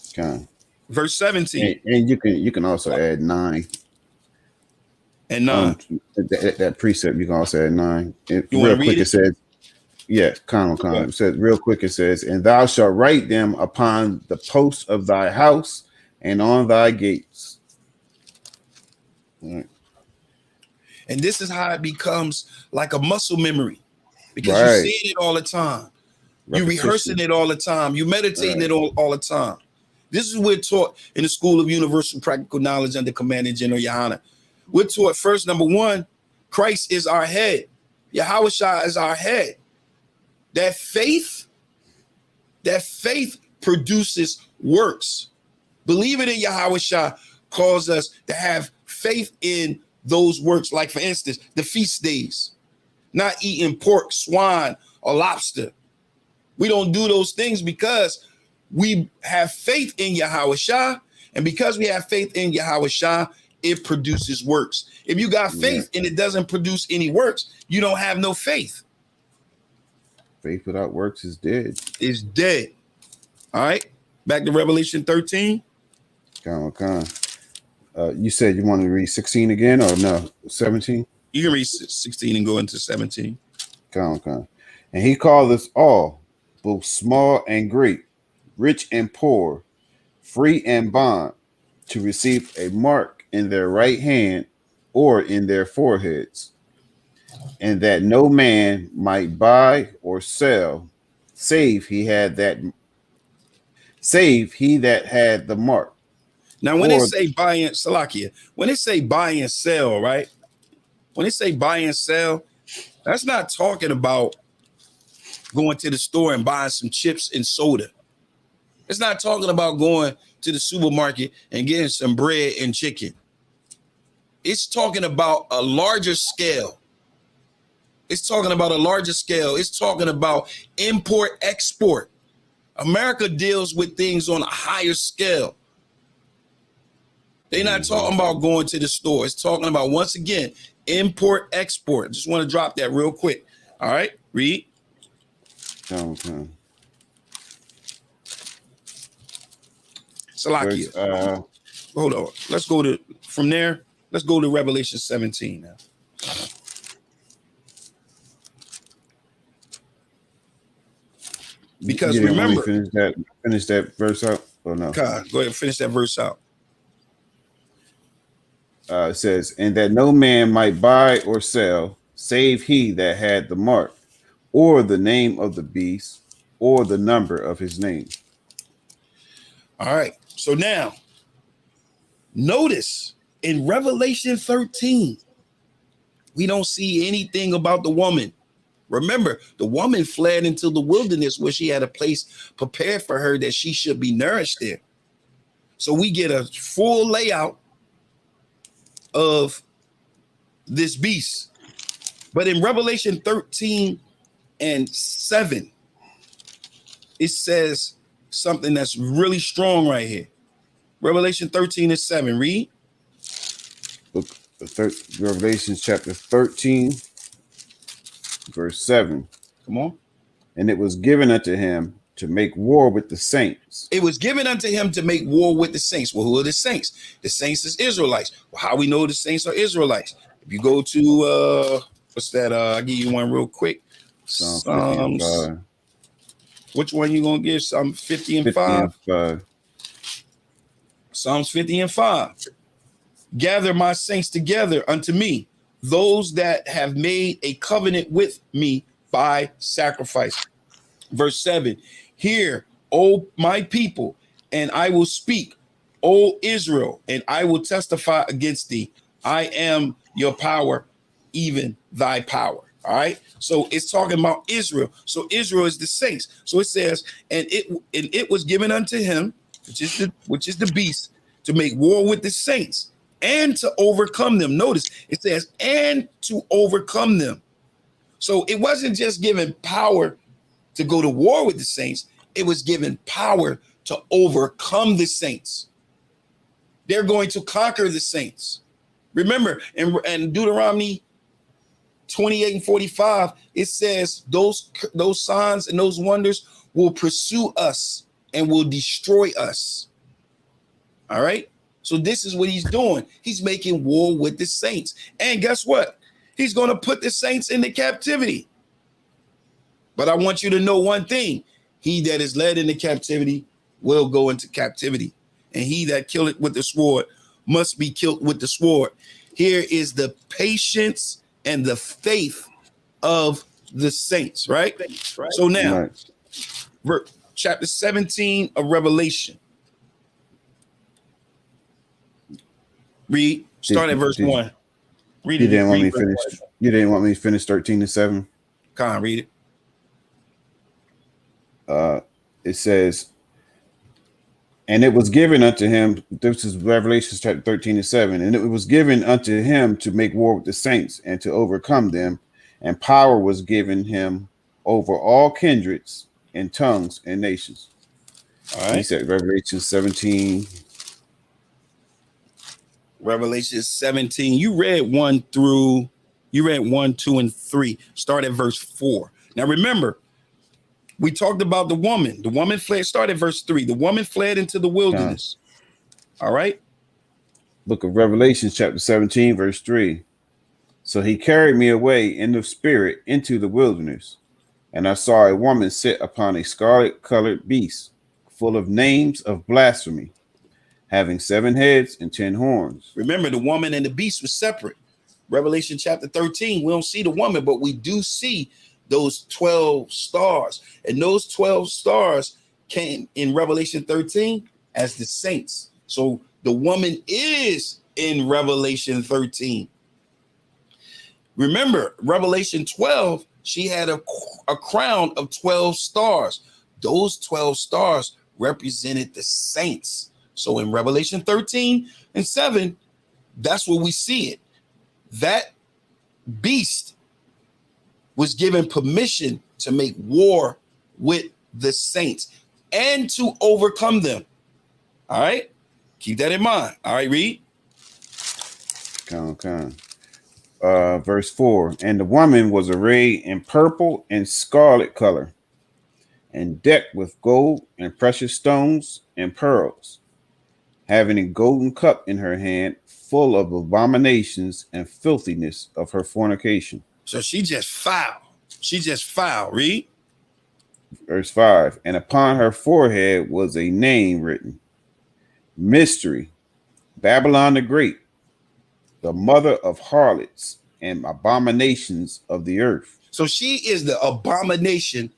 Okay. Verse 17. And you can also add 9. And 9. That precept, you can also add 9. Real quick, it says, yes, It says real quick, it says, and thou shalt write them upon the posts of thy house and on thy gates. And this is how it becomes like a muscle memory, because Right. you're seeing it all the time. You're rehearsing it all the time. You're meditating it all the time. This is what we're taught in the School of Universal Practical Knowledge under Commander General Yohana. We're taught first, number one, Christ is our head. Yahweh Shah is our head. That faith produces works. Believing in Yahweh Shah calls us to have faith in those works. Like, for instance, the feast days, not eating pork, swine, or lobster. We don't do those things because we have faith in Yahweh Shah. And because we have faith in Yahweh Shah, it produces works. If you got faith and it doesn't produce any works, you don't have no faith. Faith without works is dead. It's dead. All right. Back to Revelation 13. You said you wanted to read 16 again, or no, 17? You can read 16 and go into 17. And he called us all, both small and great, rich and poor, free and bond, to receive a mark in their right hand or in their foreheads, and that no man might buy or sell, save he that had the mark. Now, when they say buy and Salakia, when they say buy and sell, right? When they say buy and sell, that's not talking about going to the store and buying some chips and soda. It's not talking about going to the supermarket and getting some bread and chicken. It's talking about a larger scale. It's talking about a larger scale. It's talking about import, export. America deals with things on a higher scale. They're not talking about going to the store. It's talking about, once again, import, export. Just want to drop that real quick. All right, read. Salakia. Hold on. Let's go to, from there, let's go to Revelation 17 now. Because remember, finish that verse out, or no? God, go ahead and finish that verse out. It says, and that no man might buy or sell, save he that had the mark, or the name of the beast, or the number of his name. All right. So now, notice in Revelation 13, we don't see anything about the woman. Remember, the woman fled into the wilderness where she had a place prepared for her that she should be nourished there. So we get a full layout of this beast. But in Revelation 13 and 7, it says something that's really strong right here. Revelation 13 and 7, read. Revelation chapter 13, verse 7. Come on. And it was given unto him to make war with the saints. It was given unto him to make war with the saints. Well, who are the saints? The saints is Israelites. Well, how we know the saints are Israelites? If you go to what's that? I'll give you one real quick. Psalms. Which one you gonna give? Psalm 50 and 5. Psalms 50 and 5. Gather my saints together unto me, those that have made a covenant with me by sacrifice. Verse 7. Hear, O my people, and I will speak, O Israel, and I will testify against thee. I am your power, even thy power. All right. So it's talking about Israel. So Israel is the saints. So it says, and it was given unto him, which is the beast, to make war with the saints and to overcome them. Notice it says, and to overcome them. So it wasn't just given power to go to war with the saints, it was given power to overcome the saints. They're going to conquer the saints. Remember, in Deuteronomy 28 and 45, it says those signs and those wonders will pursue us and will destroy us. All right. So this is what he's doing. He's making war with the saints. And guess what? He's going to put the saints into captivity. But I want you to know one thing. He that is led into captivity will go into captivity. And he that killeth with the sword must be killed with the sword. Here is the patience and the faith of the saints, right? So now, chapter 17 of Revelation. Read, start at verse 1. Read it. You didn't want me to finish. You didn't want me to finish 13-7. Come on, read it. It says, and it was given unto him. This is Revelation chapter 13-7. And it was given unto him to make war with the saints and to overcome them. And power was given him over all kindreds and tongues and nations. All right. He said Revelation 17. Revelation 17. You read 1, 2, and 3. Start at verse 4. Now remember, we talked about the woman. The woman fled. Start at verse 3. The woman fled into the wilderness. All right. Book of Revelation, chapter 17, verse 3. So he carried me away in the spirit into the wilderness, and I saw a woman sit upon a scarlet-colored beast, full of names of blasphemy, having 7 heads and 10 horns. Remember, the woman and the beast were separate. Revelation chapter 13, we don't see the woman, but we do see those 12 stars. And those 12 stars came in Revelation 13 as the saints. So the woman is in Revelation 13. Remember, Revelation 12, she had a crown of 12 stars. Those 12 stars represented the saints. So in Revelation 13 and 7, that's where we see it. That beast was given permission to make war with the saints and to overcome them. All right. Keep that in mind. All right, read. Verse 4. And the woman was arrayed in purple and scarlet color, and decked with gold and precious stones and pearls, having a golden cup in her hand, full of abominations and filthiness of her fornication. So she just foul. She just foul. Read. Verse 5. And upon her forehead was a name written: Mystery, Babylon the Great, the mother of harlots and abominations of the earth. So she is the abomination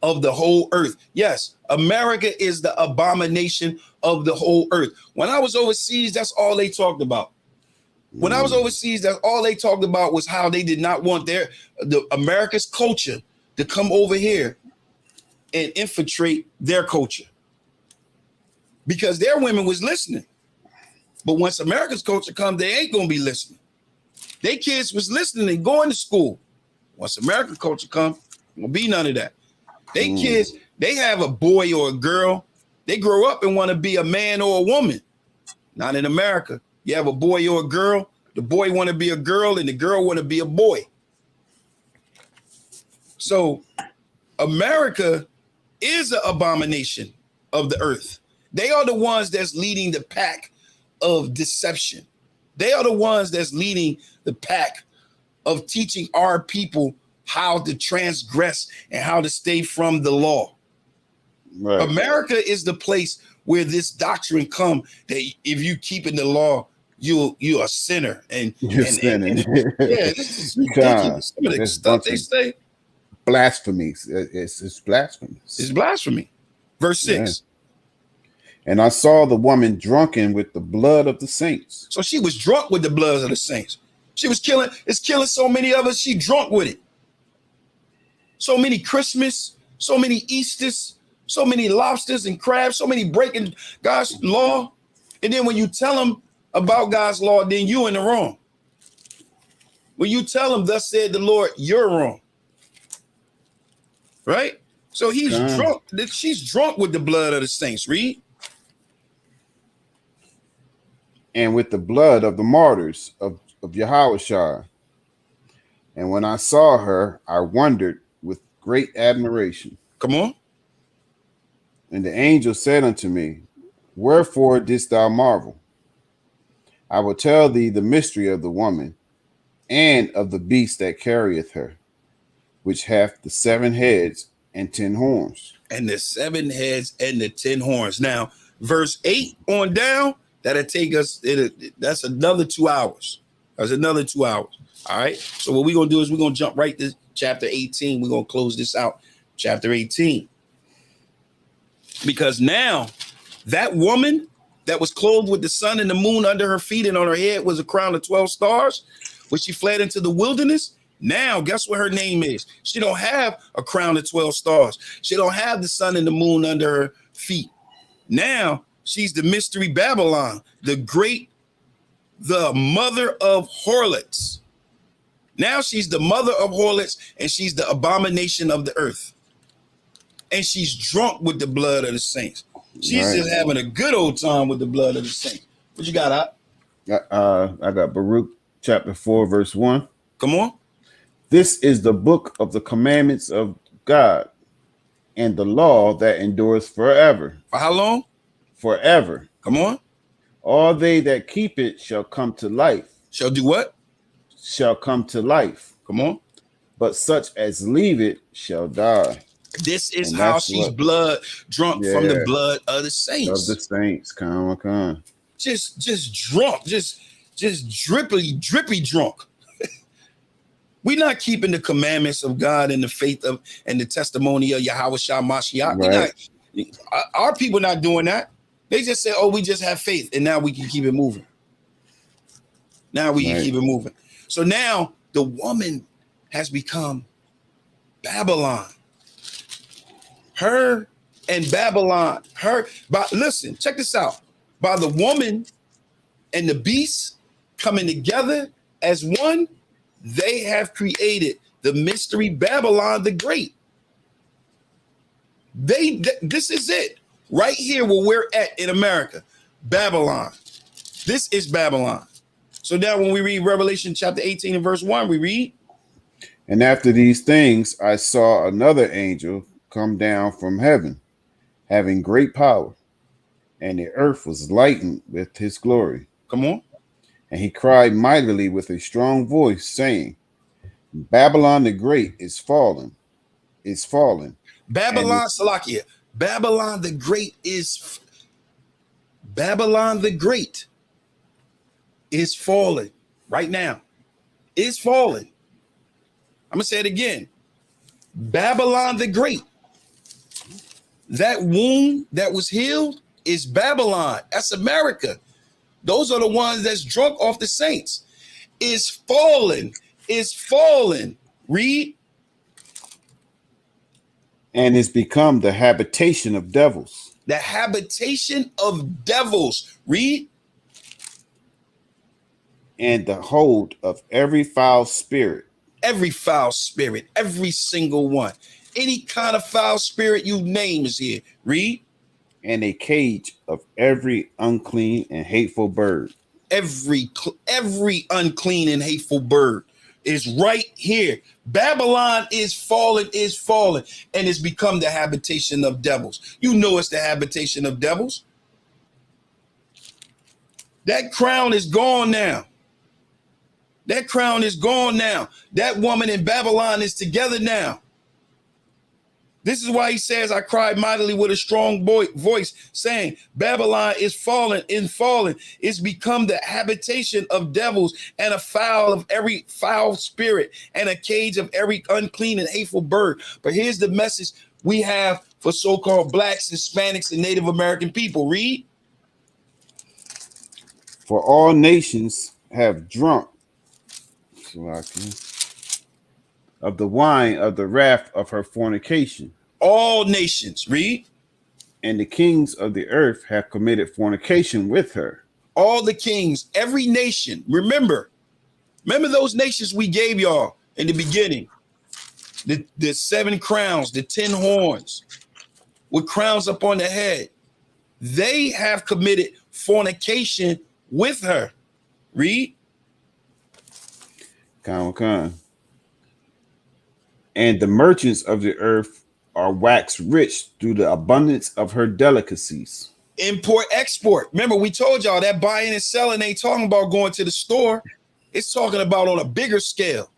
of the whole earth. Yes, America is the abomination of the whole earth. When I was overseas, that's all they talked about. When I was overseas, that's all they talked about was how they did not want the America's culture to come over here and infiltrate their culture, because their women was listening. But once America's culture comes, they ain't gonna be listening. Their kids was listening and going to school. Once American culture comes, won't be none of that. They kids, they have a boy or a girl. They grow up and want to be a man or a woman. Not in America. You have a boy or a girl. The boy want to be a girl and the girl want to be a boy. So America is an abomination of the earth. They are the ones that's leading the pack of deception. They are the ones that's leading the pack of teaching our people how to transgress and how to stay from the law. Right. America is the place where this doctrine come that if you keep in the law, you're a sinner. And this is ridiculous. Some of the stuff they say. Blasphemy. It's blasphemy. It's blasphemy. Verse Yeah. 6. And I saw the woman drunken with the blood of the saints. So she was drunk with the blood of the saints. She was killing, it's killing so many of us. She drunk with it. So many Christmas, so many Easters, so many lobsters and crabs, so many breaking God's law. And then when you tell them about God's law, then you in the wrong. When you tell them, thus said the Lord, you're wrong. Right? So he's drunk. She's drunk with the blood of the saints. Read. And with the blood of the martyrs of Yahushua. And when I saw her, I wondered with great admiration. Come on. And the angel said unto me, wherefore didst thou marvel? I will tell thee the mystery of the woman and of the beast that carrieth her, which hath the 7 heads and 10 horns. And the 7 heads and the 10 horns. Now, verse 8 on down, that'll take us, that's another 2 hours. That's another 2 hours. All right. So what we're going to do is we're going to jump right to chapter 18. We're going to close this out, chapter 18. Because now that woman that was clothed with the sun and the moon under her feet and on her head was a crown of 12 stars, when she fled into the wilderness. Now, guess what her name is? She don't have a crown of 12 stars. She don't have the sun and the moon under her feet. Now she's the mystery Babylon, the great, the mother of harlots. Now she's the mother of harlots, and she's the abomination of the earth. And she's drunk with the blood of the saints. She's just having a good old time with the blood of the saints. What you got, Op? I got Baruch chapter 4, verse 1. Come on. This is the book of the commandments of God and the law that endures forever. For how long? Forever. Come on. All they that keep it shall come to life. Shall do what? Shall come to life. Come on. But such as leave it shall die. This is how she's blood drunk from the blood of the saints. Of the saints. Come on. Just drunk. Just drippy drunk. We're not keeping the commandments of God and the faith of and the testimony of Yahushua Mashiach. Right. Our people not doing that. They just say, oh, we just have faith, and now we can keep it moving. Now we can keep it moving. So now the woman has become Babylon. Her and Babylon, listen, check this out. By the woman and the beast coming together as one, they have created the mystery Babylon the Great. This is it. Right here where we're at in America. Babylon. This is Babylon. So now when we read Revelation chapter 18 and verse 1, we read. And after these things, I saw another angel come down from heaven, having great power, and the earth was lightened with his glory. Come on. And he cried mightily with a strong voice, saying, Babylon the Great is fallen. Babylon, Salakia. Babylon the Great is fallen right now. Is fallen. I'm going to say it again. Babylon the Great. That wound that was healed is Babylon. That's America. Those are the ones that's drunk off the saints. Is fallen. Read. And it's become the habitation of devils. The habitation of devils. Read. And the hold of every foul spirit. Every foul spirit. Every single one. Any kind of foul spirit you name is here. Read. And a cage of every unclean and hateful bird. Every unclean and hateful bird is right here. Babylon is fallen, and it's become the habitation of devils. You know it's the habitation of devils. That crown is gone now. That woman in Babylon is together now. This is why he says, I cried mightily with a strong voice, saying, Babylon is fallen. It's become the habitation of devils and a fowl of every foul spirit and a cage of every unclean and hateful bird. But here's the message we have for so-called blacks, Hispanics, and Native American people. Read. For all nations have drunk of the wine of the wrath of her fornication, All nations. Read. and the kings of the earth have committed fornication with her. All the kings, every nation. Remember those nations we gave y'all in the beginning. The 7 crowns, the 10 horns with crowns up on the head. They have committed fornication with her. Read. Con. And the merchants of the earth are waxed rich through the abundance of her delicacies. Import, export. Remember, we told y'all that buying and selling ain't talking about going to the store. It's talking about on a bigger scale.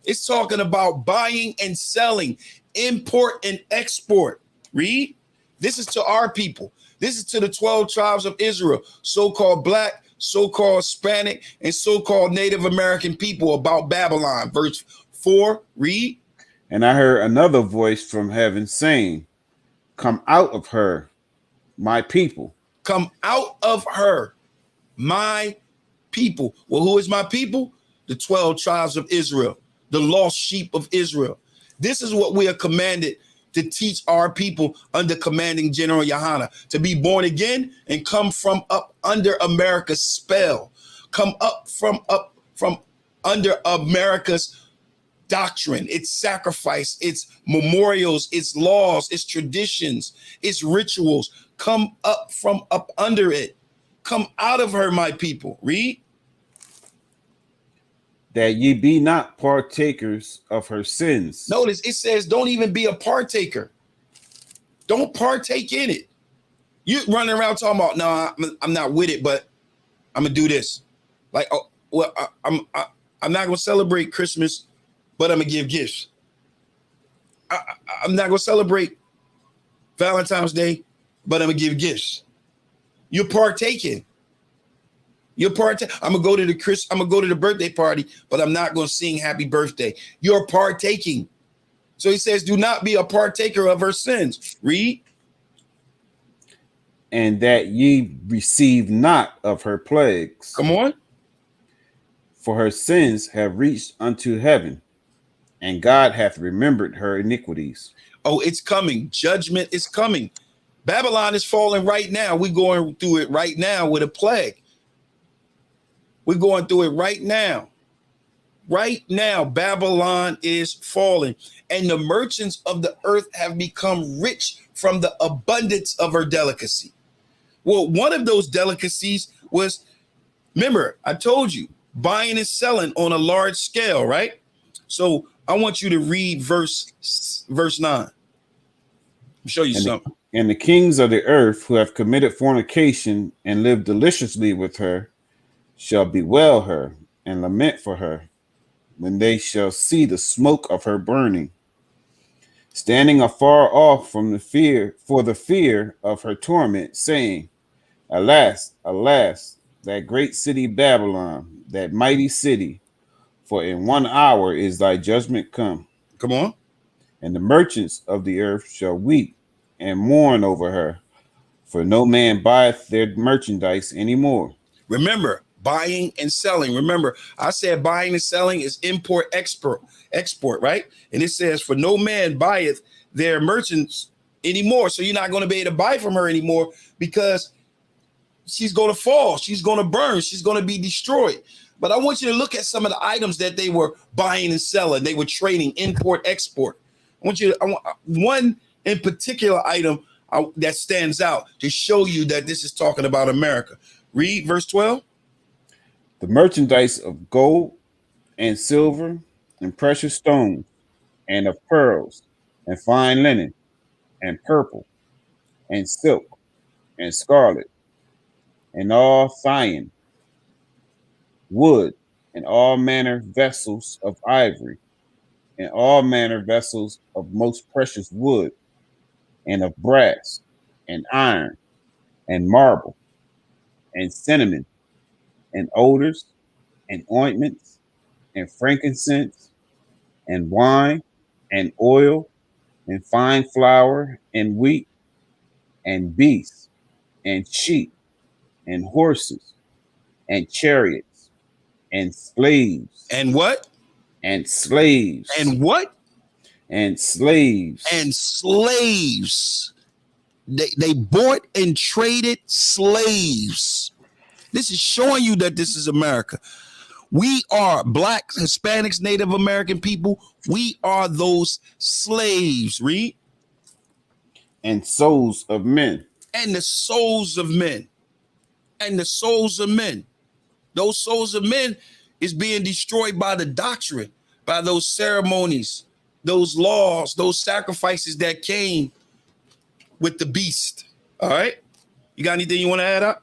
It's talking about buying and selling, import and export. Read. This is to our people. This is to the 12 tribes of Israel, so-called black, so-called Hispanic, and so-called Native American people about Babylon. Verse 4, read. And I heard another voice from heaven saying, come out of her, my people. Come out of her, my people. Well, who is my people? The 12 tribes of Israel, the lost sheep of Israel. This is what we are commanded to teach our people under commanding General Yohana, to be born again and come from up under America's spell, come from under America's doctrine, its sacrifice, its memorials, its laws, its traditions, its rituals. Come up from up under it. Come out of her, my people. Read. That ye be not partakers of her sins. Notice it says, don't even be a partaker. Don't partake in it. You running around talking about, no, I'm not with it, but I'm gonna do this. Like, oh, well, I'm not gonna celebrate Christmas, but I'm gonna give gifts. I'm not gonna celebrate Valentine's Day, but I'm gonna give gifts. You're partaking. I'm gonna go to the birthday party, but I'm not gonna sing happy birthday. You're partaking. So he says, do not be a partaker of her sins. Read. And that ye receive not of her plagues. Come on. For her sins have reached unto heaven, and God hath remembered her iniquities. Oh, it's coming. Judgment is coming. Babylon is falling right now. We're going through it right now with a plague. We're going through it right now. Right now, Babylon is falling, and the merchants of the earth have become rich from the abundance of her delicacy. Well, one of those delicacies was, remember, I told you, buying and selling on a large scale, right? So I want you to read verse 9. I'll show you something. And the kings of the earth who have committed fornication and lived deliciously with her shall bewail her and lament for her when they shall see the smoke of her burning, standing afar off from the fear of her torment, saying, alas, alas, that great city Babylon, that mighty city, for in 1 hour is thy judgment come. Come on. And the merchants of the earth shall weep and mourn over her, for no man buyeth their merchandise anymore. Remember, buying and selling. Remember, I said buying and selling is import, export, right? And it says, for no man buyeth their merchants anymore. So you're not going to be able to buy from her anymore because she's going to fall. She's going to burn. She's going to be destroyed. But I want you to look at some of the items that they were buying and selling. They were trading import, export. I want one in particular item that stands out to show you that this is talking about America. Read verse 12. The merchandise of gold and silver and precious stones and of pearls and fine linen and purple and silk and scarlet and all fine wood and all manner vessels of ivory and all manner vessels of most precious wood and of brass and iron and marble and cinnamon and odors and ointments and frankincense and wine and oil and fine flour and wheat and beasts and sheep and horses and chariots and slaves And what? and slaves And what? and slaves And slaves. They bought and traded slaves. This is showing you that this is America. We are Black, Hispanics, Native American people. We are those slaves, read. and souls of men. And the souls of men. And the souls of men. Those souls of men is being destroyed by the doctrine, by those ceremonies, those laws, those sacrifices that came with the beast. All right. You got anything you want to add up?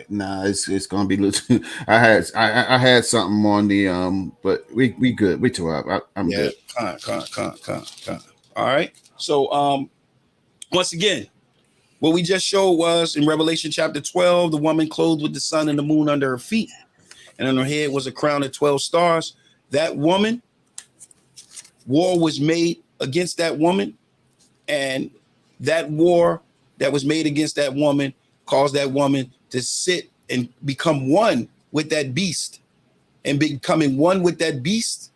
Nah, it's gonna be little. I had something on the but we good. We too up. I'm good. Con. All right. So once again, what we just showed was in Revelation chapter 12, the woman clothed with the sun and the moon under her feet, and on her head was a crown of 12 stars. That woman, war was made against that woman, and that war that was made against that woman caused that woman to sit and become one with that beast. And becoming one with that beast,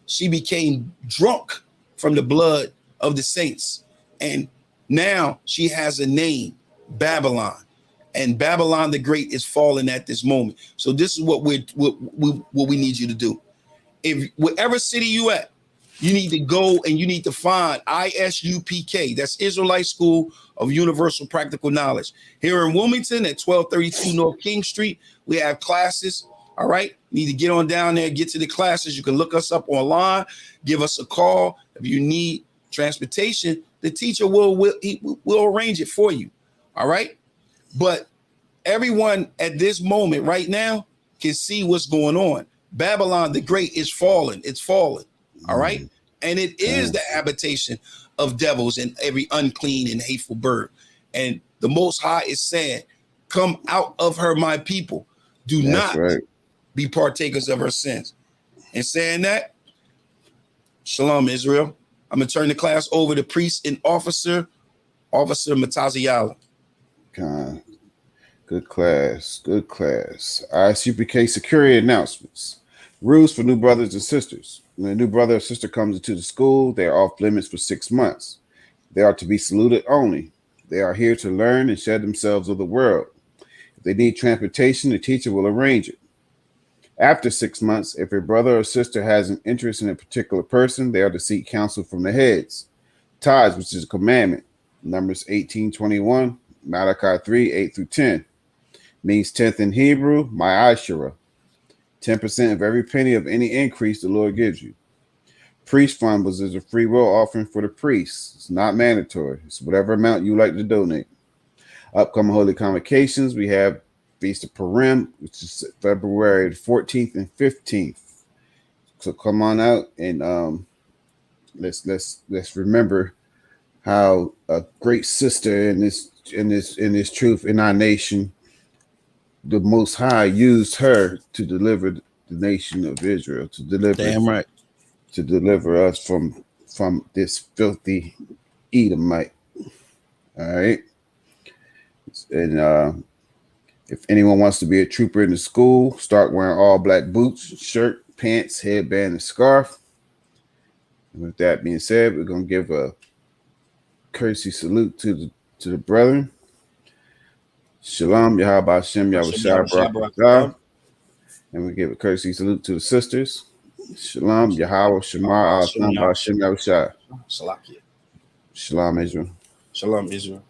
she became drunk from the blood of the saints. And now she has a name, Babylon. And Babylon the Great is falling at this moment. So this is what we need you to do. If whatever city you at, you need to go and you need to find ISUPK. That's Israelite School of Universal Practical Knowledge. Here in Wilmington at 1232 North King Street, we have classes. All right. You need to get on down there, get to the classes. You can look us up online, give us a call. If you need transportation, the teacher will arrange it for you. All right. But everyone at this moment right now can see what's going on. Babylon the Great is falling. It's falling. All right. And it is the habitation of devils and every unclean and hateful bird. And the Most High is saying, come out of her, my people. Do not be partakers of her sins. And saying that, Shalom, Israel. I'm going to turn the class over to priest and Officer Mataziyala. Good class. ISUPK security announcements. Rules for new brothers and sisters. When a new brother or sister comes into the school, they are off limits for 6 months. They are to be saluted only. They are here to learn and shed themselves of the world. If they need transportation, the teacher will arrange it. After 6 months, if a brother or sister has an interest in a particular person, they are to seek counsel from the heads. Tithes, which is a commandment. Numbers 18:21, Malachi 3:8-10. Means tenth in Hebrew, ma'ashara. 10% of every penny of any increase the Lord gives you. Priest fund is a free will offering for the priests. It's not mandatory. It's whatever amount you like to donate. Upcoming holy convocations, we have Feast of Purim, which is February 14th and 15th. So come on out and let's remember how a great sister in this truth in our nation, the Most High used her to deliver the nation of Israel, to deliver us from this filthy Edomite. All right. And if anyone wants to be a trooper in the school, start wearing all black boots, shirt, pants, headband, and scarf. And with that being said, we're gonna give a courtesy salute to the brethren. Shalom, Yahweh Hashem, Yahweh Shah, and we give a courtesy salute to the sisters. Shalom, Yahweh Shemar, Hashem, Yahweh Shah. Shalom, Israel. Shalom, Israel.